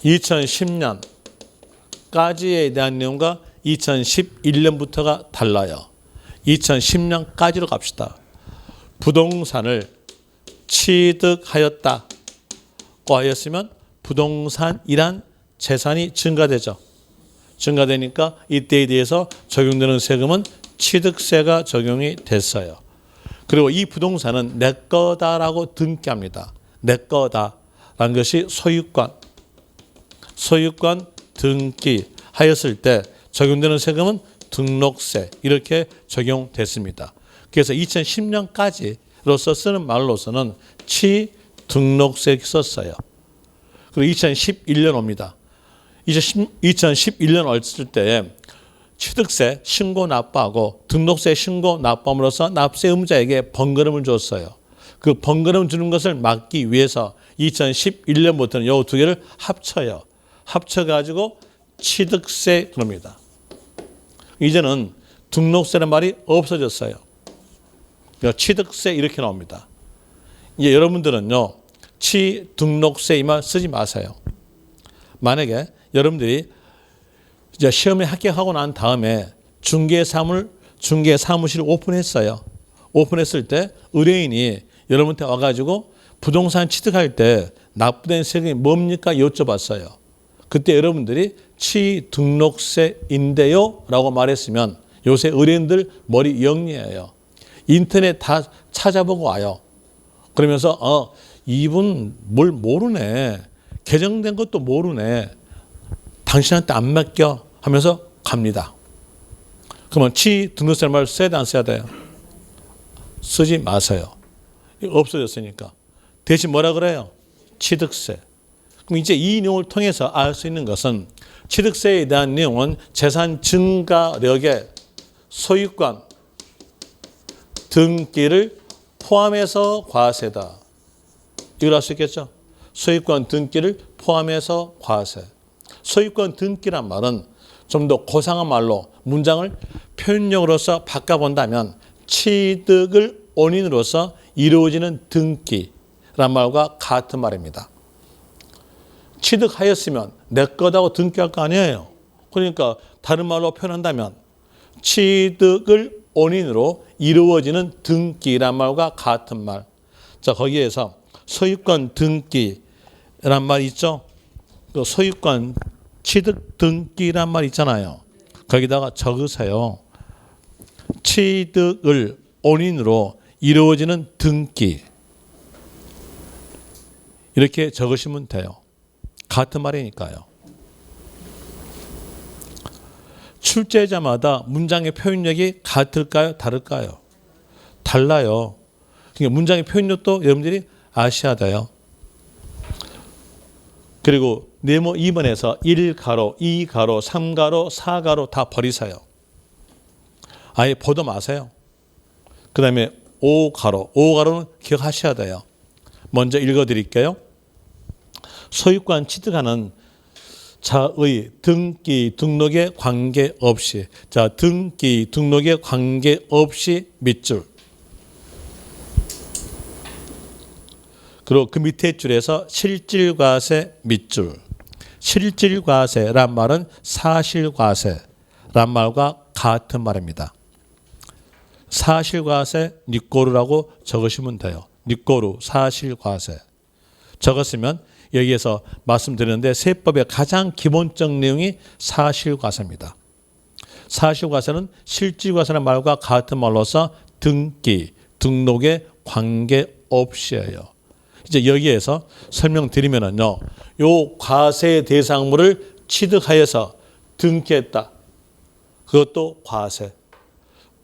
2010년까지에 대한 내용과 2011년부터가 달라요. 2010년까지로 갑시다. 부동산을 취득하였다고 하였으면 부동산이란 재산이 증가되죠. 증가되니까 이때에 대해서 적용되는 세금은 취득세가 적용이 됐어요. 그리고 이 부동산은 내 거다라고 등기합니다. 내 거다라는 것이 소유권 등기하였을 때 적용되는 세금은 등록세 이렇게 적용됐습니다. 그래서 2010년까지로서 쓰는 말로서는 취등록세 썼어요. 그리고 2011년 옵니다. 2011년 왔을 때 취득세 신고 납부하고 등록세 신고 납부함으로써 납세 의무자에게 번거로움을 줬어요. 그 번거로움 주는 것을 막기 위해서 2011년부터는 이 두 개를 합쳐요. 합쳐가지고 취득세 그럽니다. 이제는 등록세라는 말이 없어졌어요. 취득세 이렇게 나옵니다. 이제 여러분들은요, 취등록세 이 말 쓰지 마세요. 만약에 여러분들이 이제 시험에 합격하고 난 다음에 중개사무실을 오픈했어요. 오픈했을 때 의뢰인이 여러분한테 와가지고 부동산 취득할 때 납부된 세금이 뭡니까 여쭤봤어요. 그때 여러분들이 취등록세인데요 라고 말했으면 요새 의뢰인들 머리 영리해요. 인터넷 다 찾아보고 와요. 그러면서 이분 뭘 모르네. 개정된 것도 모르네. 당신한테 안 맡겨 하면서 갑니다. 그러면 취등록세라는 말 써야 돼 안 써야 돼요? 쓰지 마세요. 없어졌으니까. 대신 뭐라 그래요? 취득세. 그럼 이제 이 내용을 통해서 알 수 있는 것은 취득세에 대한 내용은 재산 증가력의 소유권 등기를 포함해서 과세다. 이걸 알 수 있겠죠? 소유권 등기를 포함해서 과세. 소유권 등기란 말은 좀 더 고상한 말로 문장을 표현력으로서 바꿔본다면 취득을 원인으로서 이루어지는 등기란 말과 같은 말입니다. 취득하였으면 내 거다고 등기할 거 아니에요. 그러니까 다른 말로 표현한다면 취득을 원인으로 이루어지는 등기란 말과 같은 말. 자, 거기에서 소유권 등기란 말 있죠? 그 소유권 취득 등기란 말 있잖아요. 거기다가 적으세요. 취득을 원인으로 이루어지는 등기. 이렇게 적으시면 돼요. 같은 말이니까요. 출제자마다 문장의 표현력이 같을까요? 다를까요? 달라요. 그러니까 문장의 표현력도 여러분들이 아셔야 돼요. 그리고 네모 2번에서 1가로, 2가로, 3가로, 4가로 다 버리세요. 아예 보도 마세요. 그 다음에 5가로, 5가로는 기억하셔야 돼요. 먼저 읽어드릴게요. 소유권 취득하는 자의 등기, 등록에 관계없이, 자, 등기, 등록에 관계없이 밑줄. 그리고 그 밑에 줄에서 실질과세 밑줄. 실질과세란 말은 사실과세란 말과 같은 말입니다. 사실과세 니꼬루라고 적으시면 돼요. 니꼬루 사실과세. 적었으면 여기에서 말씀드렸는데 세법의 가장 기본적 내용이 사실과세입니다. 사실과세는 실질과세라는 말과 같은 말로서 등기, 등록에 관계없이예요. 이제 여기에서 설명드리면은요, 요 과세 대상물을 취득하여서 등기했다. 그것도 과세.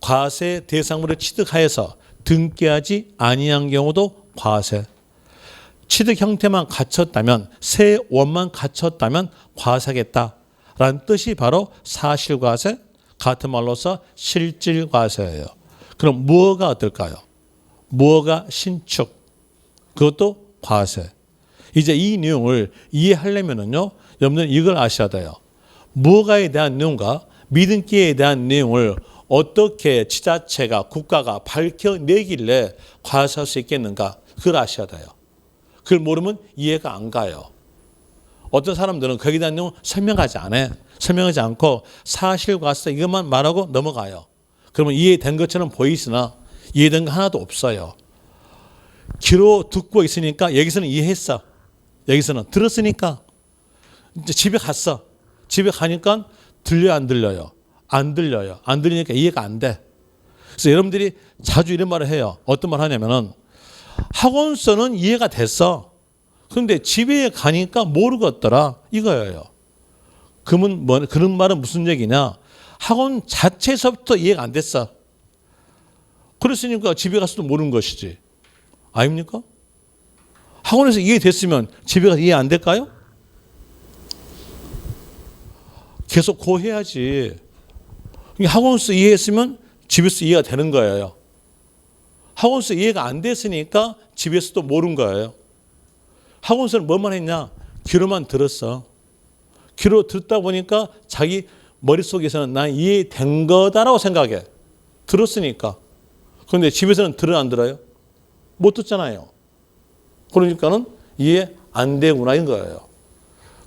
과세 대상물을 취득하여서 등기하지 아니한 경우도 과세. 취득 형태만 갖췄다면, 세원만 갖췄다면 과세하겠다라는 뜻이 바로 사실과세, 같은 말로서 실질과세예요. 그럼 무허가 어떨까요? 무허가 신축, 그것도 과세. 이제 이 내용을 이해하려면요, 여러분들은 이걸 아셔야 돼요. 무허가에 대한 내용과 미등기에 대한 내용을 어떻게 지자체가, 국가가 밝혀내길래 과세할 수 있겠는가, 그걸 아셔야 돼요. 그걸 모르면 이해가 안 가요. 어떤 사람들은 거기에 대한 내용 설명하지 않아요. 설명하지 않고 사실과세 이것만 말하고 넘어가요. 그러면 이해된 것처럼 보이시나 이해된 거 하나도 없어요. 귀로 듣고 있으니까 여기서는 이해했어. 여기서는 들었으니까 이제 집에 갔어. 집에 가니까 들려요, 안 들려요? 안 들려요. 안 들리니까 이해가 안 돼. 그래서 여러분들이 자주 이런 말을 해요. 어떤 말 하냐면은 학원서는 이해가 됐어. 그런데 집에 가니까 모르겠더라. 이거예요. 그러면 뭐, 그런 말은 무슨 얘기냐? 학원 자체에서부터 이해가 안 됐어. 그랬으니까 집에 가서도 모르는 것이지. 아닙니까? 학원에서 이해됐으면 집에 가서 이해 안 될까요? 계속 고해야지. 학원에서 이해했으면 집에서 이해가 되는 거예요. 학원에서 이해가 안 됐으니까 집에서도 모르는 거예요. 학원에서는 뭐만 했냐? 귀로만 들었어. 귀로 듣다 보니까 자기 머릿속에서는 난 이해된 거다라고 생각해. 들었으니까. 그런데 집에서는 들어 안 들어요? 못 듣잖아요. 그러니까는 이해 안 되구나인 거예요.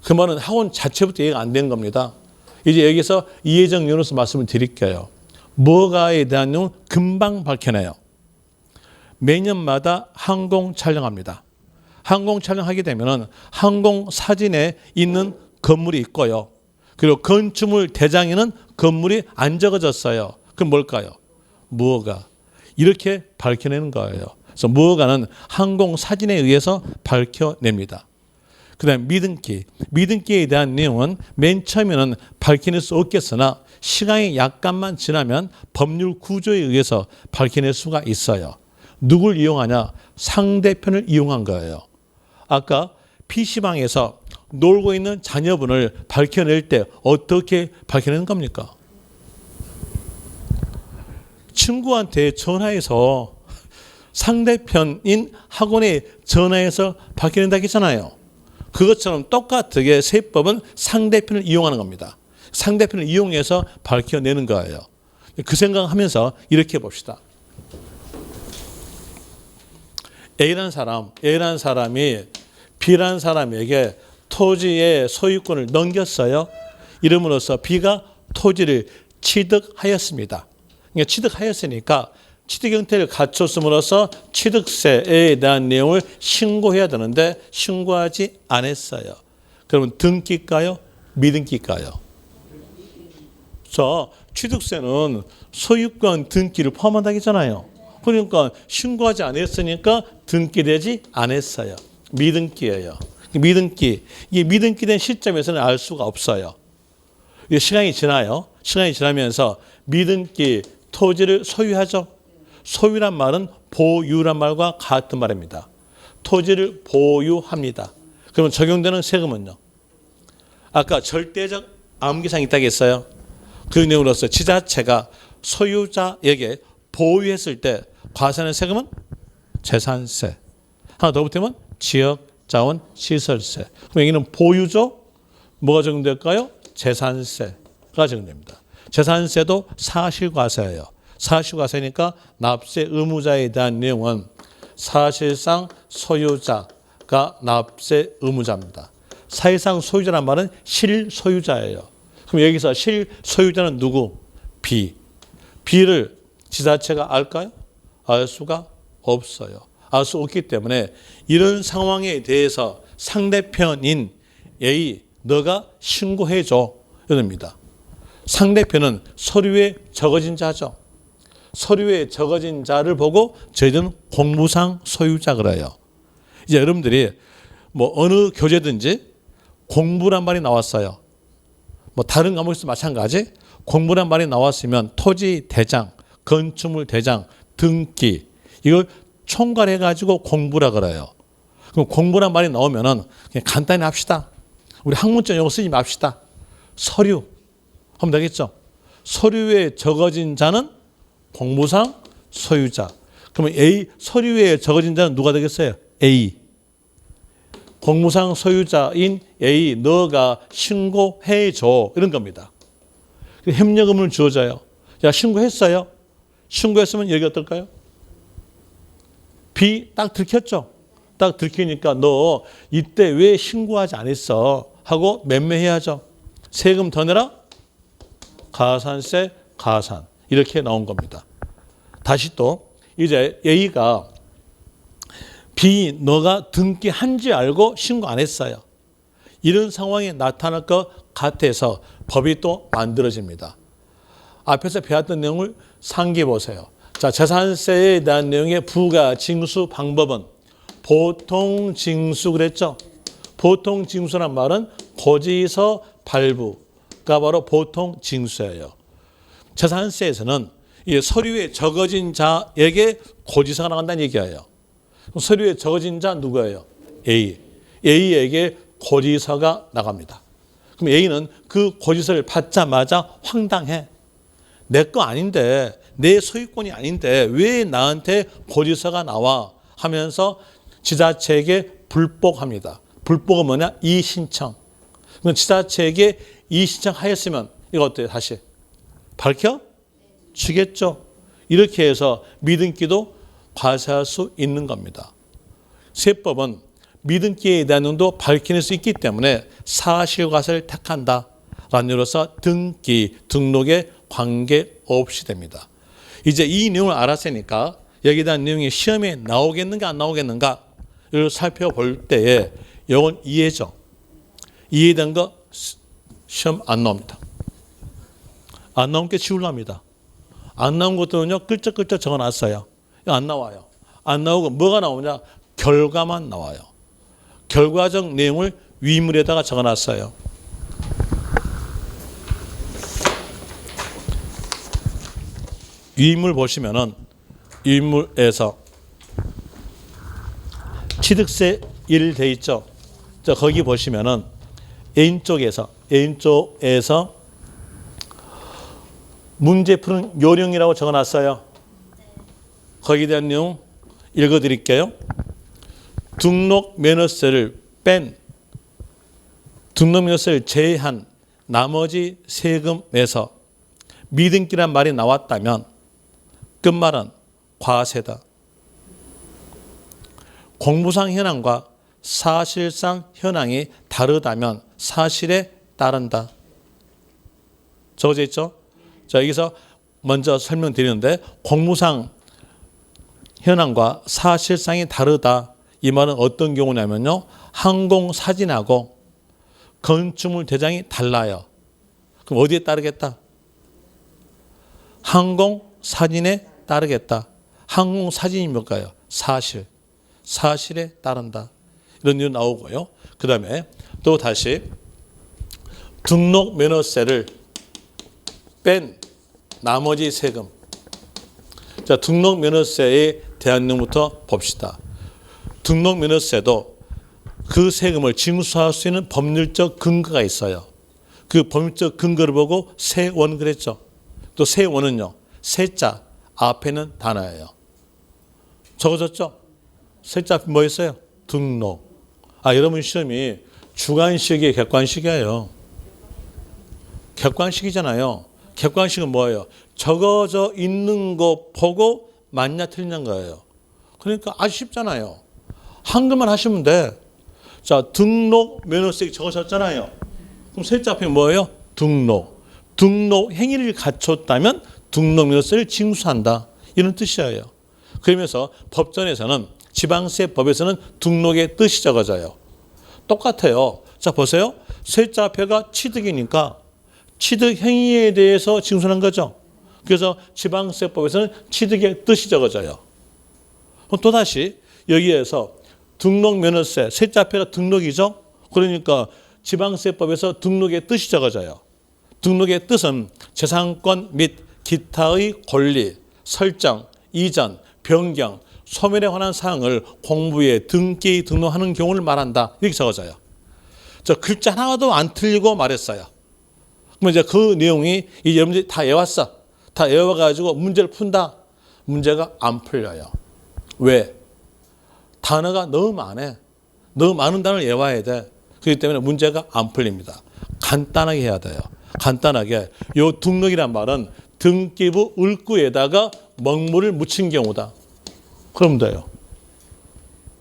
그 말은 학원 자체부터 이해가 안 된 겁니다. 이제 여기서 이해적 요로서 말씀을 드릴게요. 뭐가에 대한 내용은 금방 밝혀내요. 매년마다 항공 촬영합니다. 항공 촬영하게 되면은 항공 사진에 있는 건물이 있고요. 그리고 건축물 대장에는 건물이 안 적어졌어요. 그럼 뭘까요? 무허가. 이렇게 밝혀내는 거예요. 그래서 무허가는 항공 사진에 의해서 밝혀냅니다. 그 다음에 미등기. 미등기에 대한 내용은 맨 처음에는 밝혀낼 수 없겠으나 시간이 약간만 지나면 법률 구조에 의해서 밝혀낼 수가 있어요. 누굴 이용하냐? 상대편을 이용한 거예요. 아까 PC방에서 놀고 있는 자녀분을 밝혀낼 때 어떻게 밝혀내는 겁니까? 친구한테 전화해서 상대편인 학원에 전화해서 밝혀낸다고 했잖아요. 그것처럼 똑같게 세법은 상대편을 이용하는 겁니다. 상대편을 이용해서 밝혀내는 거예요. 그 생각하면서 이렇게 봅시다. A라는 사람이 B라는 사람에게 토지의 소유권을 넘겼어요. 이름으로써 B가 토지를 취득하였습니다. 그러니까 취득하였으니까 취득 형태를 갖췄음으로써 취득세에 대한 내용을 신고해야 되는데 신고하지 않았어요. 그러면 등기일까요? 미등기일까요? 자, 취득세는 소유권 등기를 포함한다고 했잖아요. 그러니까 신고하지 않았으니까 등기되지 않았어요. 미등기예요. 미등기. 이게 미등기된 시점에서는 알 수가 없어요. 시간이 지나요. 시간이 지나면서 미등기 토지를 소유하죠. 소유란 말은 보유란 말과 같은 말입니다. 토지를 보유합니다. 그러면 적용되는 세금은요? 아까 절대적 암기상이 있다고 했어요. 그 내용으로서 지자체가 소유자에게 보유했을 때 과세하는 세금은 재산세. 하나 더 붙으면 지역자원시설세. 그럼 여기는 보유죠? 뭐가 적용될까요? 재산세가 적용됩니다. 재산세도 사실과세예요. 사실과세니까 납세 의무자에 대한 내용은 사실상 소유자가 납세 의무자입니다. 사실상 소유자란 말은 실소유자예요. 그럼 여기서 실소유자는 누구? B. B를 지자체가 알까요? 알 수가 없어요. 알 수 없기 때문에 이런 상황에 대해서 상대편인 A, 너가 신고해줘. 이럽니다. 상대편은 서류에 적어진 자죠. 서류에 적어진 자를 보고 저희들은 공무상 소유자 그래요. 이제 여러분들이 뭐 어느 교재든지 공부란 말이 나왔어요. 뭐 다른 과목에서 마찬가지 공부란 말이 나왔으면 토지 대장, 건축물 대장, 등기 이걸 총괄해가지고 공부라 그래요. 그럼 공부란 말이 나오면은 그냥 간단히 합시다. 우리 학문적 용어 쓰지 맙시다. 서류 하면 되겠죠. 서류에 적어진 자는 공무상 소유자. 그러면 A 서류에 적어진 자는 누가 되겠어요? A. 공무상 소유자인 A 너가 신고해줘 이런 겁니다. 협력금을 주어져요. 야 신고했어요. 신고했으면 여기 어떨까요? B 딱 들켰죠. 딱 들키니까 너 이때 왜 신고하지 않았어 하고 맴매해야죠. 세금 더 내라. 가산세 가산 이렇게 나온 겁니다. 다시 또 이제 A가 B 너가 등기한지 알고 신고 안 했어요. 이런 상황이 나타날 것 같아서 법이 또 만들어집니다. 앞에서 배웠던 내용을 상기해 보세요. 자, 재산세에 대한 내용의 부가 징수 방법은 보통 징수 그랬죠. 보통 징수란 말은 고지서 발부가 바로 보통 징수예요. 재산세에서는 이 서류에 적어진 자에게 고지서가 나간다는 얘기예요. 서류에 적어진 자 누구예요? A. A에게 고지서가 나갑니다. 그럼 A는 그 고지서를 받자마자 황당해. 내 거 아닌데, 내 소유권이 아닌데 왜 나한테 고지서가 나와? 하면서 지자체에게 불복합니다. 불복은 뭐냐? 이의신청. 그럼 지자체에게 이의신청하였으면 이거 어때요? 다시 밝혀 주겠죠. 이렇게 해서 미등기도 과세할 수 있는 겁니다. 세법은 미등기에 대한 내용도 밝힐 수 있기 때문에 사실과세를 택한다라는 이유로서 등기, 등록에 관계없이 됩니다. 이제 이 내용을 알았으니까 여기에 대한 내용이 시험에 나오겠는가 안 나오겠는가를 살펴볼 때에 이건 이해죠. 이해된 거 시험 안 나옵니다. 안 나온 게 지우랍니다. 안 나온 것들은요 끌적끌적 적어놨어요. 안 나와요. 안 나오고 뭐가 나오냐? 결과만 나와요. 결과적 내용을 위물에다가 적어놨어요. 위물 보시면은 위물에서 취득세 1 돼 있죠. 자, 거기 보시면은 N쪽에서 문제 푸는 요령이라고 적어놨어요. 거기에 대한 내용 읽어드릴게요. 등록 면허세를 뺀, 등록 면허세를 제외한 나머지 세금에서 미등기란 말이 나왔다면 끝말은 과세다. 공무상 현황과 사실상 현황이 다르다면 사실에 따른다. 적어져 있죠? 자, 여기서 먼저 설명드리는데 공무상 현황과 사실상이 다르다. 이 말은 어떤 경우냐면요. 항공사진하고 건축물 대장이 달라요. 그럼 어디에 따르겠다? 항공사진에 따르겠다. 항공사진이 뭘까요? 사실. 사실에 따른다. 이런 내용 나오고요. 그 다음에 또 다시 등록 면허세를 뺀 나머지 세금. 자, 등록 면허세에 대한 내용부터 봅시다. 등록 면허세도 그 세금을 징수할 수 있는 법률적 근거가 있어요. 그 법률적 근거를 보고 세원 그랬죠. 또 세원은요. 세자 앞에는 단어예요. 적어졌죠? 세자 앞에 뭐 있어요? 등록. 여러분 시험이 주관식이 객관식이에요. 객관식이잖아요. 객관식은 뭐예요? 적어져 있는 거 보고 맞냐 틀리는 거예요. 그러니까 아주 쉽잖아요. 한글만 하시면 돼. 자, 등록 면허세 적으셨잖아요. 그럼 세자 앞에 뭐예요? 등록. 등록 행위를 갖췄다면 등록 면허세를 징수한다. 이런 뜻이에요. 그러면서 법전에서는 지방세법에서는 등록의 뜻이 적어져요. 똑같아요. 자, 보세요. 세자 앞에가 취득이니까 취득 행위에 대해서 징수하는 거죠. 그래서 지방세법에서는 취득의 뜻이 적어져요. 또다시 여기에서 등록 면허세, 세자 앞에가 등록이죠. 그러니까 지방세법에서 등록의 뜻이 적어져요. 등록의 뜻은 재산권 및 기타의 권리, 설정, 이전, 변경, 소멸에 관한 사항을 공부에 등기 등록하는 경우를 말한다. 이렇게 적어져요. 저 글자 하나도 안 틀리고 말했어요. 그러면 이제 그 내용이 이제 여러분들이 다 외웠어. 다 외워가지고 문제를 푼다. 문제가 안 풀려요. 왜? 단어가 너무 많아. 너무 많은 단어를 외워야 돼. 그렇기 때문에 문제가 안 풀립니다. 간단하게 해야 돼요. 간단하게. 요 등록이란 말은 등기부 을구에다가 먹물을 묻힌 경우다. 그러면 돼요.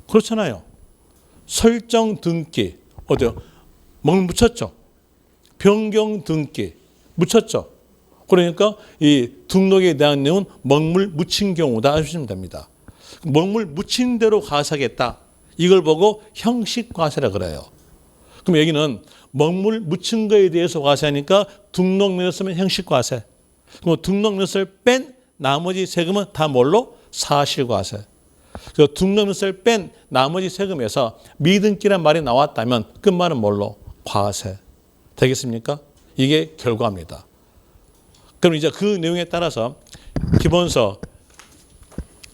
그렇잖아요. 설정 등기. 어때요? 먹물 묻혔죠. 변경 등기. 묻혔죠. 그러니까 이 등록에 대한 내용은 먹물 묻힌 경우다 하시면 됩니다. 먹물 묻힌 대로 과세하겠다. 이걸 보고 형식 과세라 그래요. 그럼 여기는 먹물 묻힌 거에 대해서 과세하니까 등록면허 쓰면 형식 과세. 그럼 등록면허를 뺀 나머지 세금은 다 뭘로? 사실 과세. 그래서 등록면허를 뺀 나머지 세금에서 미등기란 말이 나왔다면 끝말은 뭘로? 과세. 되겠습니까? 이게 결과입니다. 그럼 이제 그 내용에 따라서 기본서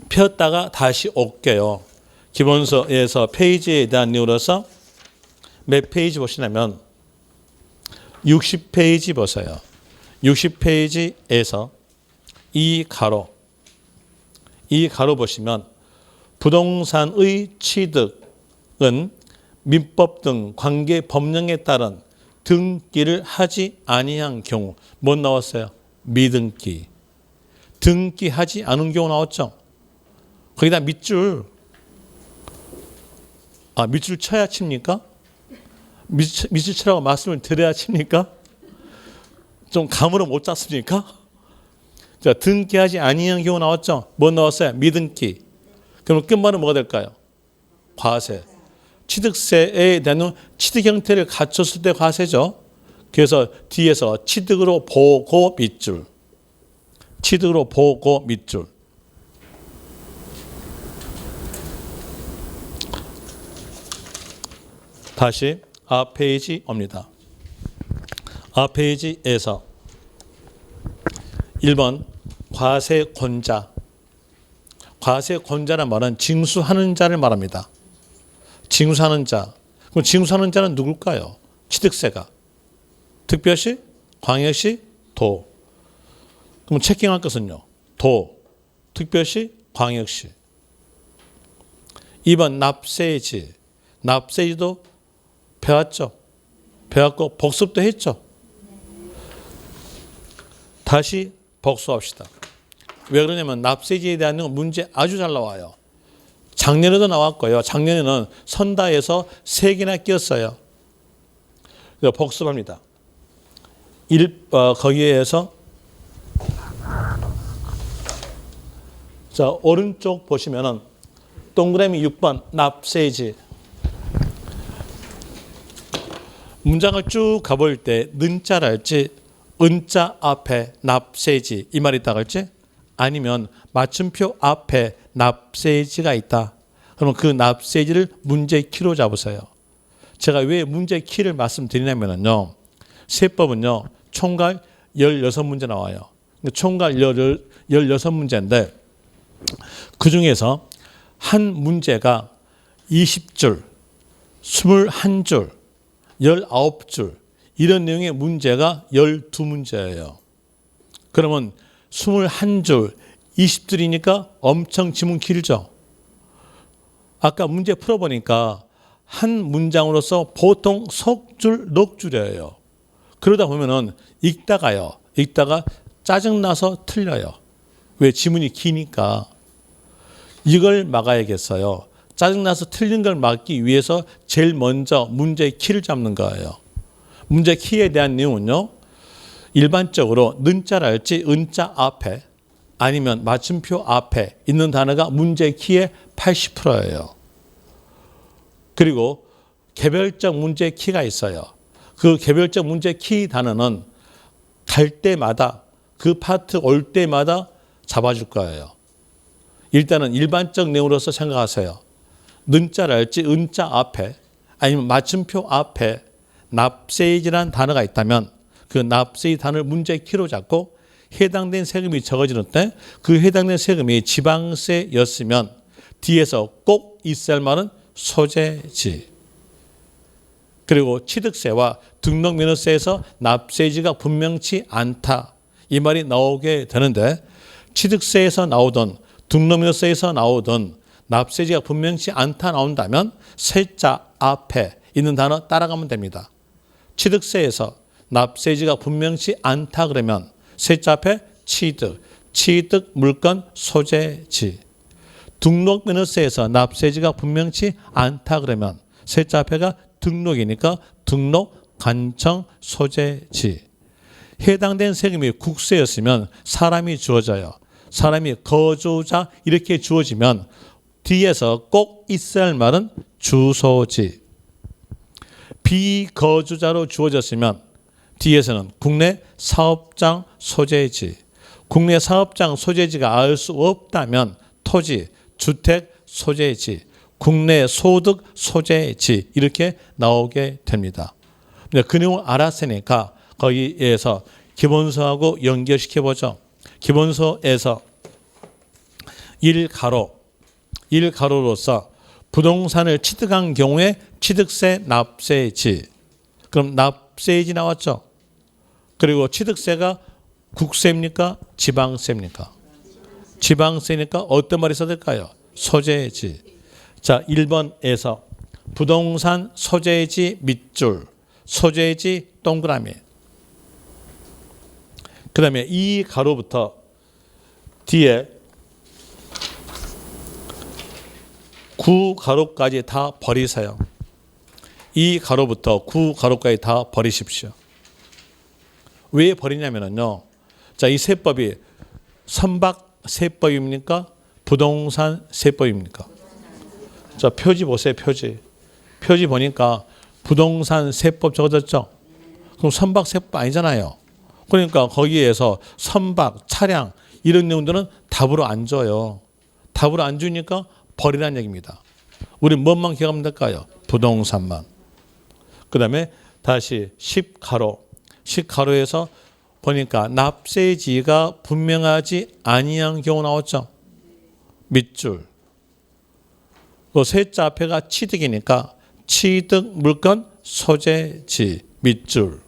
폈다가 다시 올게요. 기본서에서 페이지에 대한 내용으로서 몇 페이지 보시냐면 60페이지 보세요. 60페이지에서 이 가로 보시면 부동산의 취득은 민법 등 관계 법령에 따른 등기를 하지 아니한 경우 뭐 나왔어요? 미등기. 등기하지 않은 경우 나왔죠. 거기다 밑줄 밑줄 쳐야 칩니까? 밑줄 치라고 말씀을 드려야 칩니까? 좀 감으로 못 잡습니까? 자, 등기하지 아니한 경우 나왔죠. 뭐 나왔어요? 미등기. 그럼 끝말은 뭐가 될까요? 과세. 취득세에 대한 취득 형태를 갖췄을 때 과세죠. 그래서 뒤에서 취득으로 보고 밑줄. 취득으로 보고 밑줄. 다시 앞 페이지 옵니다. 앞 페이지에서 1번 과세권자. 과세권자란 말은 징수하는 자를 말합니다. 징수하는 자. 그럼 징수하는 자는 누굴까요? 취득세가. 특별시, 광역시, 도. 그럼 체킹할 것은요. 도, 특별시, 광역시. 2번 납세지. 납세지도 배웠죠. 배웠고 복습도 했죠. 다시 복습합시다. 왜 그러냐면 납세지에 대한 문제 아주 잘 나와요. 작년에도 나왔고요. 작년에는 선다에서 3개나 끼었어요. 복습합니다. 거기에서 자, 오른쪽 보시면은 동그라미 6번 납세지. 문장을 쭉 가볼 때 는자라 할지 은자 앞에 납세지 이 말이 있다고 할지 아니면 맞춤표 앞에 납세지가 있다. 그러면 그 납세지를 문제 키로 잡으세요. 제가 왜 문제 키를 말씀드리냐면요. 세법은요. 총괄 16문제 나와요. 총괄 16문제인데 그중에서 한 문제가 20줄, 21줄, 19줄 이런 내용의 문제가 12문제예요. 그러면 21줄, 20줄이니까 엄청 지문 길죠. 아까 문제 풀어보니까 한 문장으로서 보통 석줄, 넉줄이에요. 그러다 보면은 읽다가 짜증나서 틀려요. 왜? 지문이 기니까. 이걸 막아야겠어요. 짜증나서 틀린 걸 막기 위해서 제일 먼저 문제 키를 잡는 거예요. 문제 키에 대한 내용은요. 일반적으로 는자라 할지 은자 앞에 아니면 맞춤표 앞에 있는 단어가 문제 키의 80%예요. 그리고 개별적 문제 키가 있어요. 그 개별적 문제 키 단어는 갈 때마다 그 파트 올 때마다 잡아줄 거예요. 일단은 일반적 내용으로서 생각하세요. 는자라 할지 은자 앞에 아니면 맞춤표 앞에 납세지라는 단어가 있다면 그 납세지 단어를 문제 키로 잡고 해당된 세금이 적어지는 때 그 해당된 세금이 지방세였으면 뒤에서 꼭 있어야 할 말은 소재지. 그리고 취득세와 등록면허세에서 납세지가 분명치 않다. 이 말이 나오게 되는데 취득세에서 나오던 등록면허세에서 나오던 납세지가 분명치 않다 나온다면 세자 앞에 있는 단어 따라가면 됩니다. 취득세에서 납세지가 분명치 않다 그러면 세자 앞에 취득 물건 소재지. 등록면허세에서 납세지가 분명치 않다 그러면 세자 앞에가 등록이니까 등록 간청 소재지. 해당된 세금이 국세였으면 사람이 주어져요. 사람이 거주자 이렇게 주어지면 뒤에서 꼭 있어야 할 말은 주소지. 비거주자로 주어졌으면 뒤에서는 국내 사업장 소재지. 국내 사업장 소재지가 알 수 없다면 토지, 주택 소재지, 국내 소득 소재지 이렇게 나오게 됩니다. 그 내용을 알았으니까 거기에서 기본서하고 연결시켜보죠. 기본서에서 1가로로서 부동산을 취득한 경우에 취득세 납세지. 그럼 납세지 나왔죠. 그리고 취득세가 국세입니까? 지방세입니까? 지방세니까 어떤 말이 써야 될까요? 소재지. 자, 1번에서 부동산 소재지 밑줄, 소재지 동그라미. 그 다음에 이 가로부터 뒤에 9가로까지 다 버리세요. 이 가로부터 9가로까지 다 버리십시오. 왜 버리냐면요. 자, 이 세법이 선박세법입니까? 부동산 세법입니까? 자, 표지 보세요, 표지. 표지 보니까 부동산 세법 적어졌죠? 그럼 선박세법 아니잖아요. 그러니까 거기에서 선박, 차량 이런 내용들은 답으로 안 줘요. 답으로 안 주니까 버리라는 얘기입니다. 우리 뭐만 기억하면 될까요? 부동산만. 그 다음에 다시 10가로. 10가로에서 보니까 납세지가 분명하지 아니한 경우 나왔죠. 밑줄. 그 세자 앞에가 취득이니까 취득 물건 소재지 밑줄.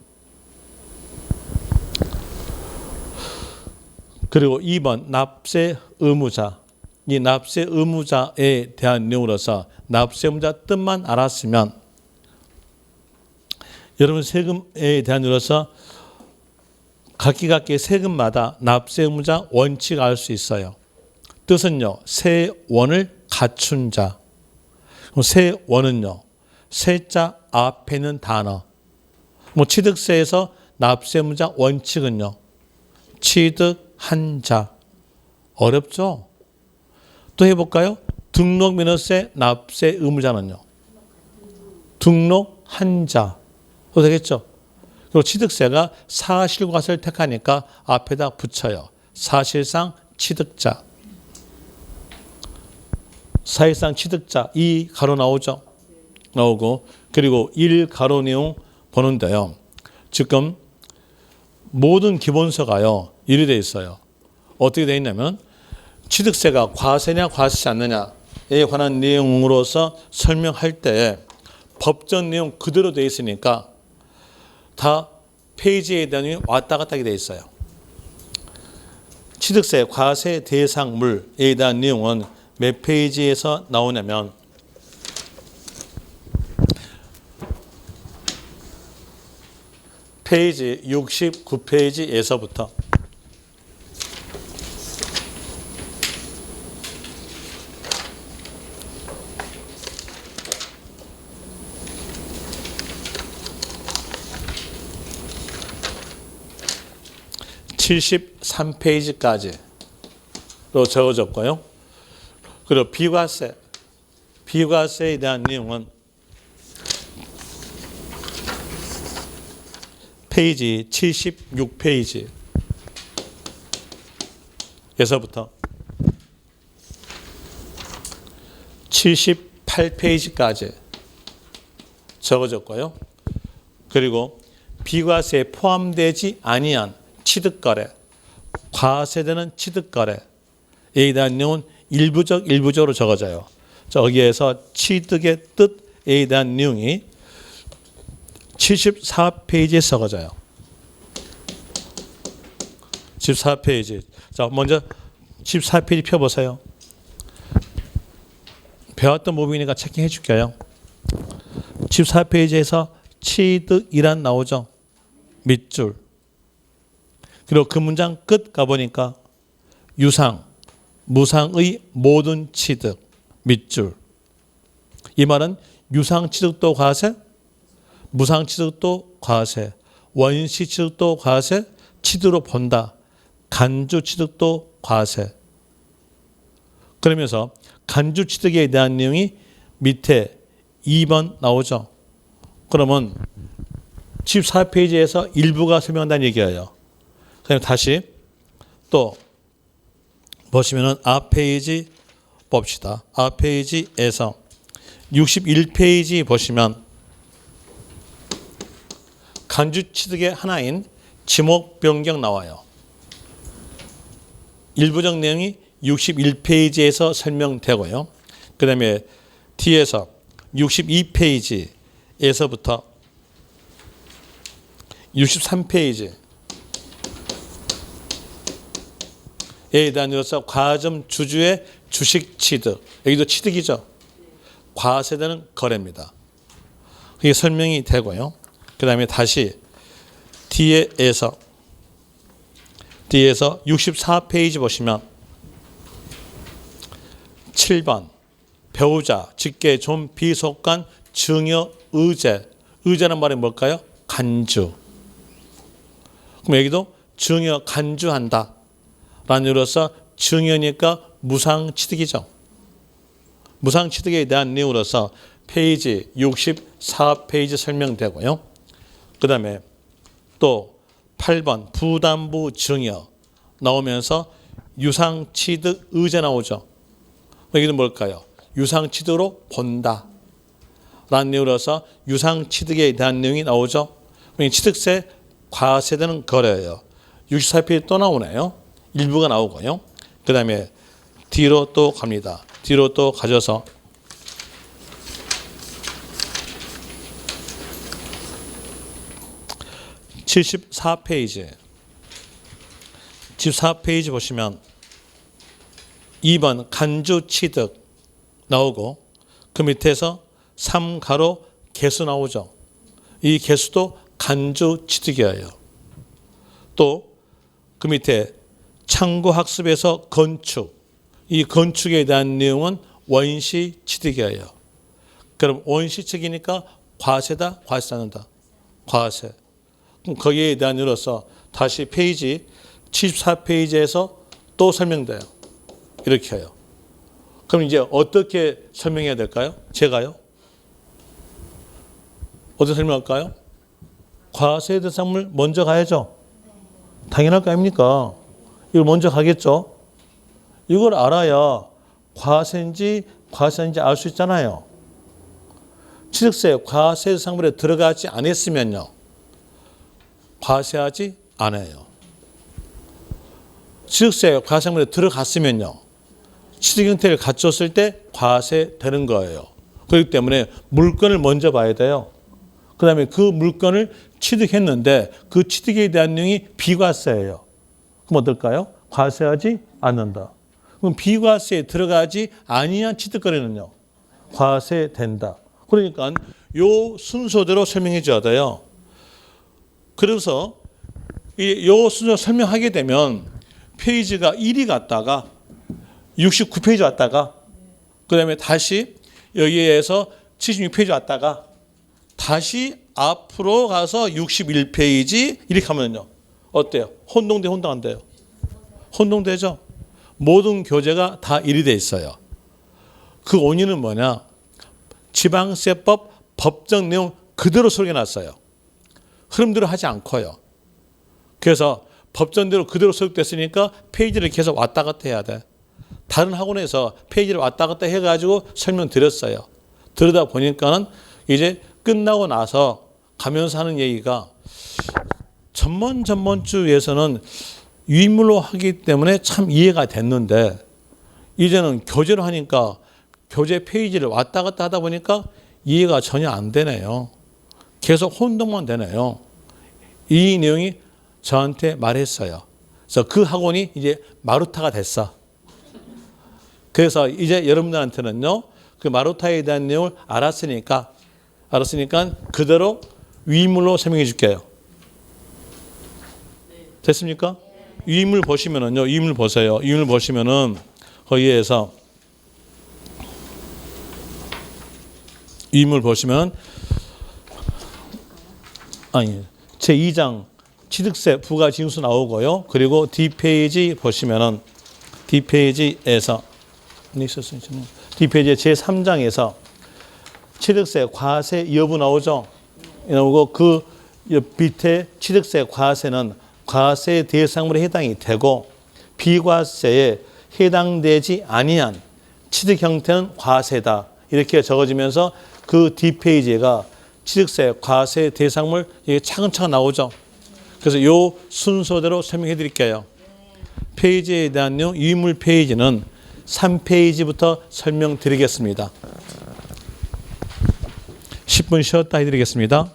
그리고 2번 납세 의무자. 이 납세 의무자에 대한 내용으로서 납세 의무자 뜻만 알았으면 여러분 세금에 대한 내용으로서 각기 세금마다 납세 의무자 원칙 알 수 있어요. 뜻은요. 세원을 갖춘 자. 세원은요. 세자 앞에 있는 단어. 취득세에서 납세 의무자 원칙은요. 취득한 자. 어렵죠? 또 해볼까요? 등록면허세 납세 의무자는요. 등록한 자. 또 되겠죠? 그리고 취득세가 사실과세를 택하니까 앞에다 붙여요. 사실상 취득자. 사실상 취득자. 이 가로 나오죠? 나오고 그리고 1가로 내용 보는데요. 지금 모든 기본서가요. 이리 되어 있어요. 어떻게 되어 있냐면 취득세가 과세냐 과세지 않느냐에 관한 내용으로서 설명할 때 법전 내용 그대로 되어 있으니까 다 페이지에 대한 왔다 갔다 하게 되어 있어요. 취득세 과세 대상물에 대한 내용은 몇 페이지에서 나오냐면 페이지 69페이지에서부터 73페이지까지로 적어졌고요. 그리고 비과세에 대한 내용은 페이지 76페이지에서부터 78페이지까지 적어졌고요. 그리고 비과세에 포함되지 아니한 취득거래, 과세되는 취득거래에 대한 내용은 일부적으로 적어져요. 여기에서 취득의 뜻에 대한 내용이 74페이지에 적어져요. 14페이지. 자, 먼저 14페이지 펴보세요. 배웠던 부분이니까 체킹해 줄게요. 14페이지에서 취득이란 나오죠. 밑줄. 그리고 그 문장 끝 가보니까 유상, 무상의 모든 취득, 밑줄. 이 말은 유상 취득도 과세, 무상 취득도 과세, 원시 취득도 과세, 취득으로 본다. 간주 취득도 과세. 그러면서 간주 취득에 대한 내용이 밑에 2번 나오죠. 그러면 14페이지에서 일부가 설명한다는 얘기예요. 그럼 다시 또 보시면은 앞 페이지 봅시다. 앞 페이지에서 61페이지 보시면 간주 취득의 하나인 지목 변경 나와요. 일부적 내용이 61페이지에서 설명되고요. 그 다음에 뒤에서 62페이지에서부터 63페이지에 대한으로서 과점 주주의 주식 취득, 여기도 취득이죠. 과세되는 거래입니다. 그게 설명이 되고요. 그 다음에 다시 뒤에서 64페이지 보시면 7번 배우자, 직계, 좀 비속간, 증여, 의제. 의제란 말이 뭘까요? 간주. 그럼 여기도 증여, 간주한다. 라는 의미로서 증여니까 무상취득이죠. 무상취득에 대한 내용으로서 페이지 64페이지 설명되고요. 그 다음에 또 8번 부담부 증여 나오면서 유상취득 의제 나오죠. 여기는 뭘까요? 유상취득으로 본다. 라는 내용으로서 유상취득에 대한 내용이 나오죠. 취득세 과세되는 거래예요. 64페이지 또 나오네요. 일부가 나오고요. 그 다음에 뒤로 또 갑니다. 뒤로 또 가져서 74페이지 보시면 2번 간주 취득 나오고 그 밑에서 3가로 개수 나오죠. 이 개수도 간주 취득이에요. 또 그 밑에 창고학습에서 건축, 이 건축에 대한 내용은 원시 취득이에요. 그럼 원시 취득이니까 과세다, 과세 않는다. 과세. 그럼 거기에 대한 이유로서 다시 페이지 74페이지에서 또 설명돼요. 이렇게 해요. 그럼 이제 어떻게 설명해야 될까요? 제가요? 어떻게 설명할까요? 과세 대상물 먼저 가야죠. 당연할 거 아닙니까? 이걸 먼저 가겠죠. 이걸 알아야 과세인지 알 수 있잖아요. 취득세 과세 대상물에 들어가지 않았으면요. 과세하지 않아요. 취득세 과세 대상물에 들어갔으면요. 취득 형태를 갖췄을 때 과세되는 거예요. 그렇기 때문에 물건을 먼저 봐야 돼요. 그 다음에 그 물건을 취득했는데 그 취득에 대한 내용이 비과세예요. 그럼 어떨까요? 과세하지 않는다. 그럼 비과세에 들어가지 아니한 취득거래는요. 과세된다. 그러니까 요 순서대로 설명해 줘야 돼요. 그래서 요 순서 설명하게 되면 페이지가 1이 갔다가 69페이지 왔다가 그 다음에 다시 여기에서 76페이지 왔다가 다시 앞으로 가서 61페이지 이렇게 하면요. 어때요? 혼동돼 안 돼요? 혼동되죠? 모든 교재가 다 일이 돼 있어요. 그 원인은 뭐냐? 지방세법 법정 내용 그대로 소개해놨어요. 흐름대로 하지 않고요. 그래서 법정대로 그대로 소개됐으니까 페이지를 계속 왔다 갔다 해야 돼. 다른 학원에서 페이지를 왔다 갔다 해가지고 설명드렸어요. 들으다 보니까는 이제 끝나고 나서 가면서 하는 얘기가 전번주에서는 유인물로 하기 때문에 참 이해가 됐는데 이제는 교재로 하니까 교재 페이지를 왔다 갔다 하다 보니까 이해가 전혀 안 되네요. 계속 혼동만 되네요. 이 내용이 저한테 말했어요. 그래서 그 학원이 이제 마루타가 됐어. 그래서 이제 여러분들한테는요, 그 마루타에 대한 내용을 알았으니까 그대로 위인물로 설명해 줄게요. 됐습니까? 위인물 보시면은요, 위인물 보세요. 위인물 보시면은 거기에서 위인물 보시면 제2장 취득세 부가 징수 나오고요. 그리고 뒷페이지 보시면은 뒷페이지에서 뒷페이지 제3장에서 취득세 과세 여부 나오죠. 나오고 그 밑에 취득세 과세는 과세 대상물에 해당이 되고 비과세에 해당되지 아니한 취득 형태는 과세다. 이렇게 적어지면서 그 뒷페이지가 취득세 과세 대상물 이게 차근차근 나오죠. 그래서 요 순서대로 설명해 드릴게요. 페이지에 대한 내용 유인물 페이지는 3페이지부터 설명드리겠습니다. 10분 쉬었다 해드리겠습니다.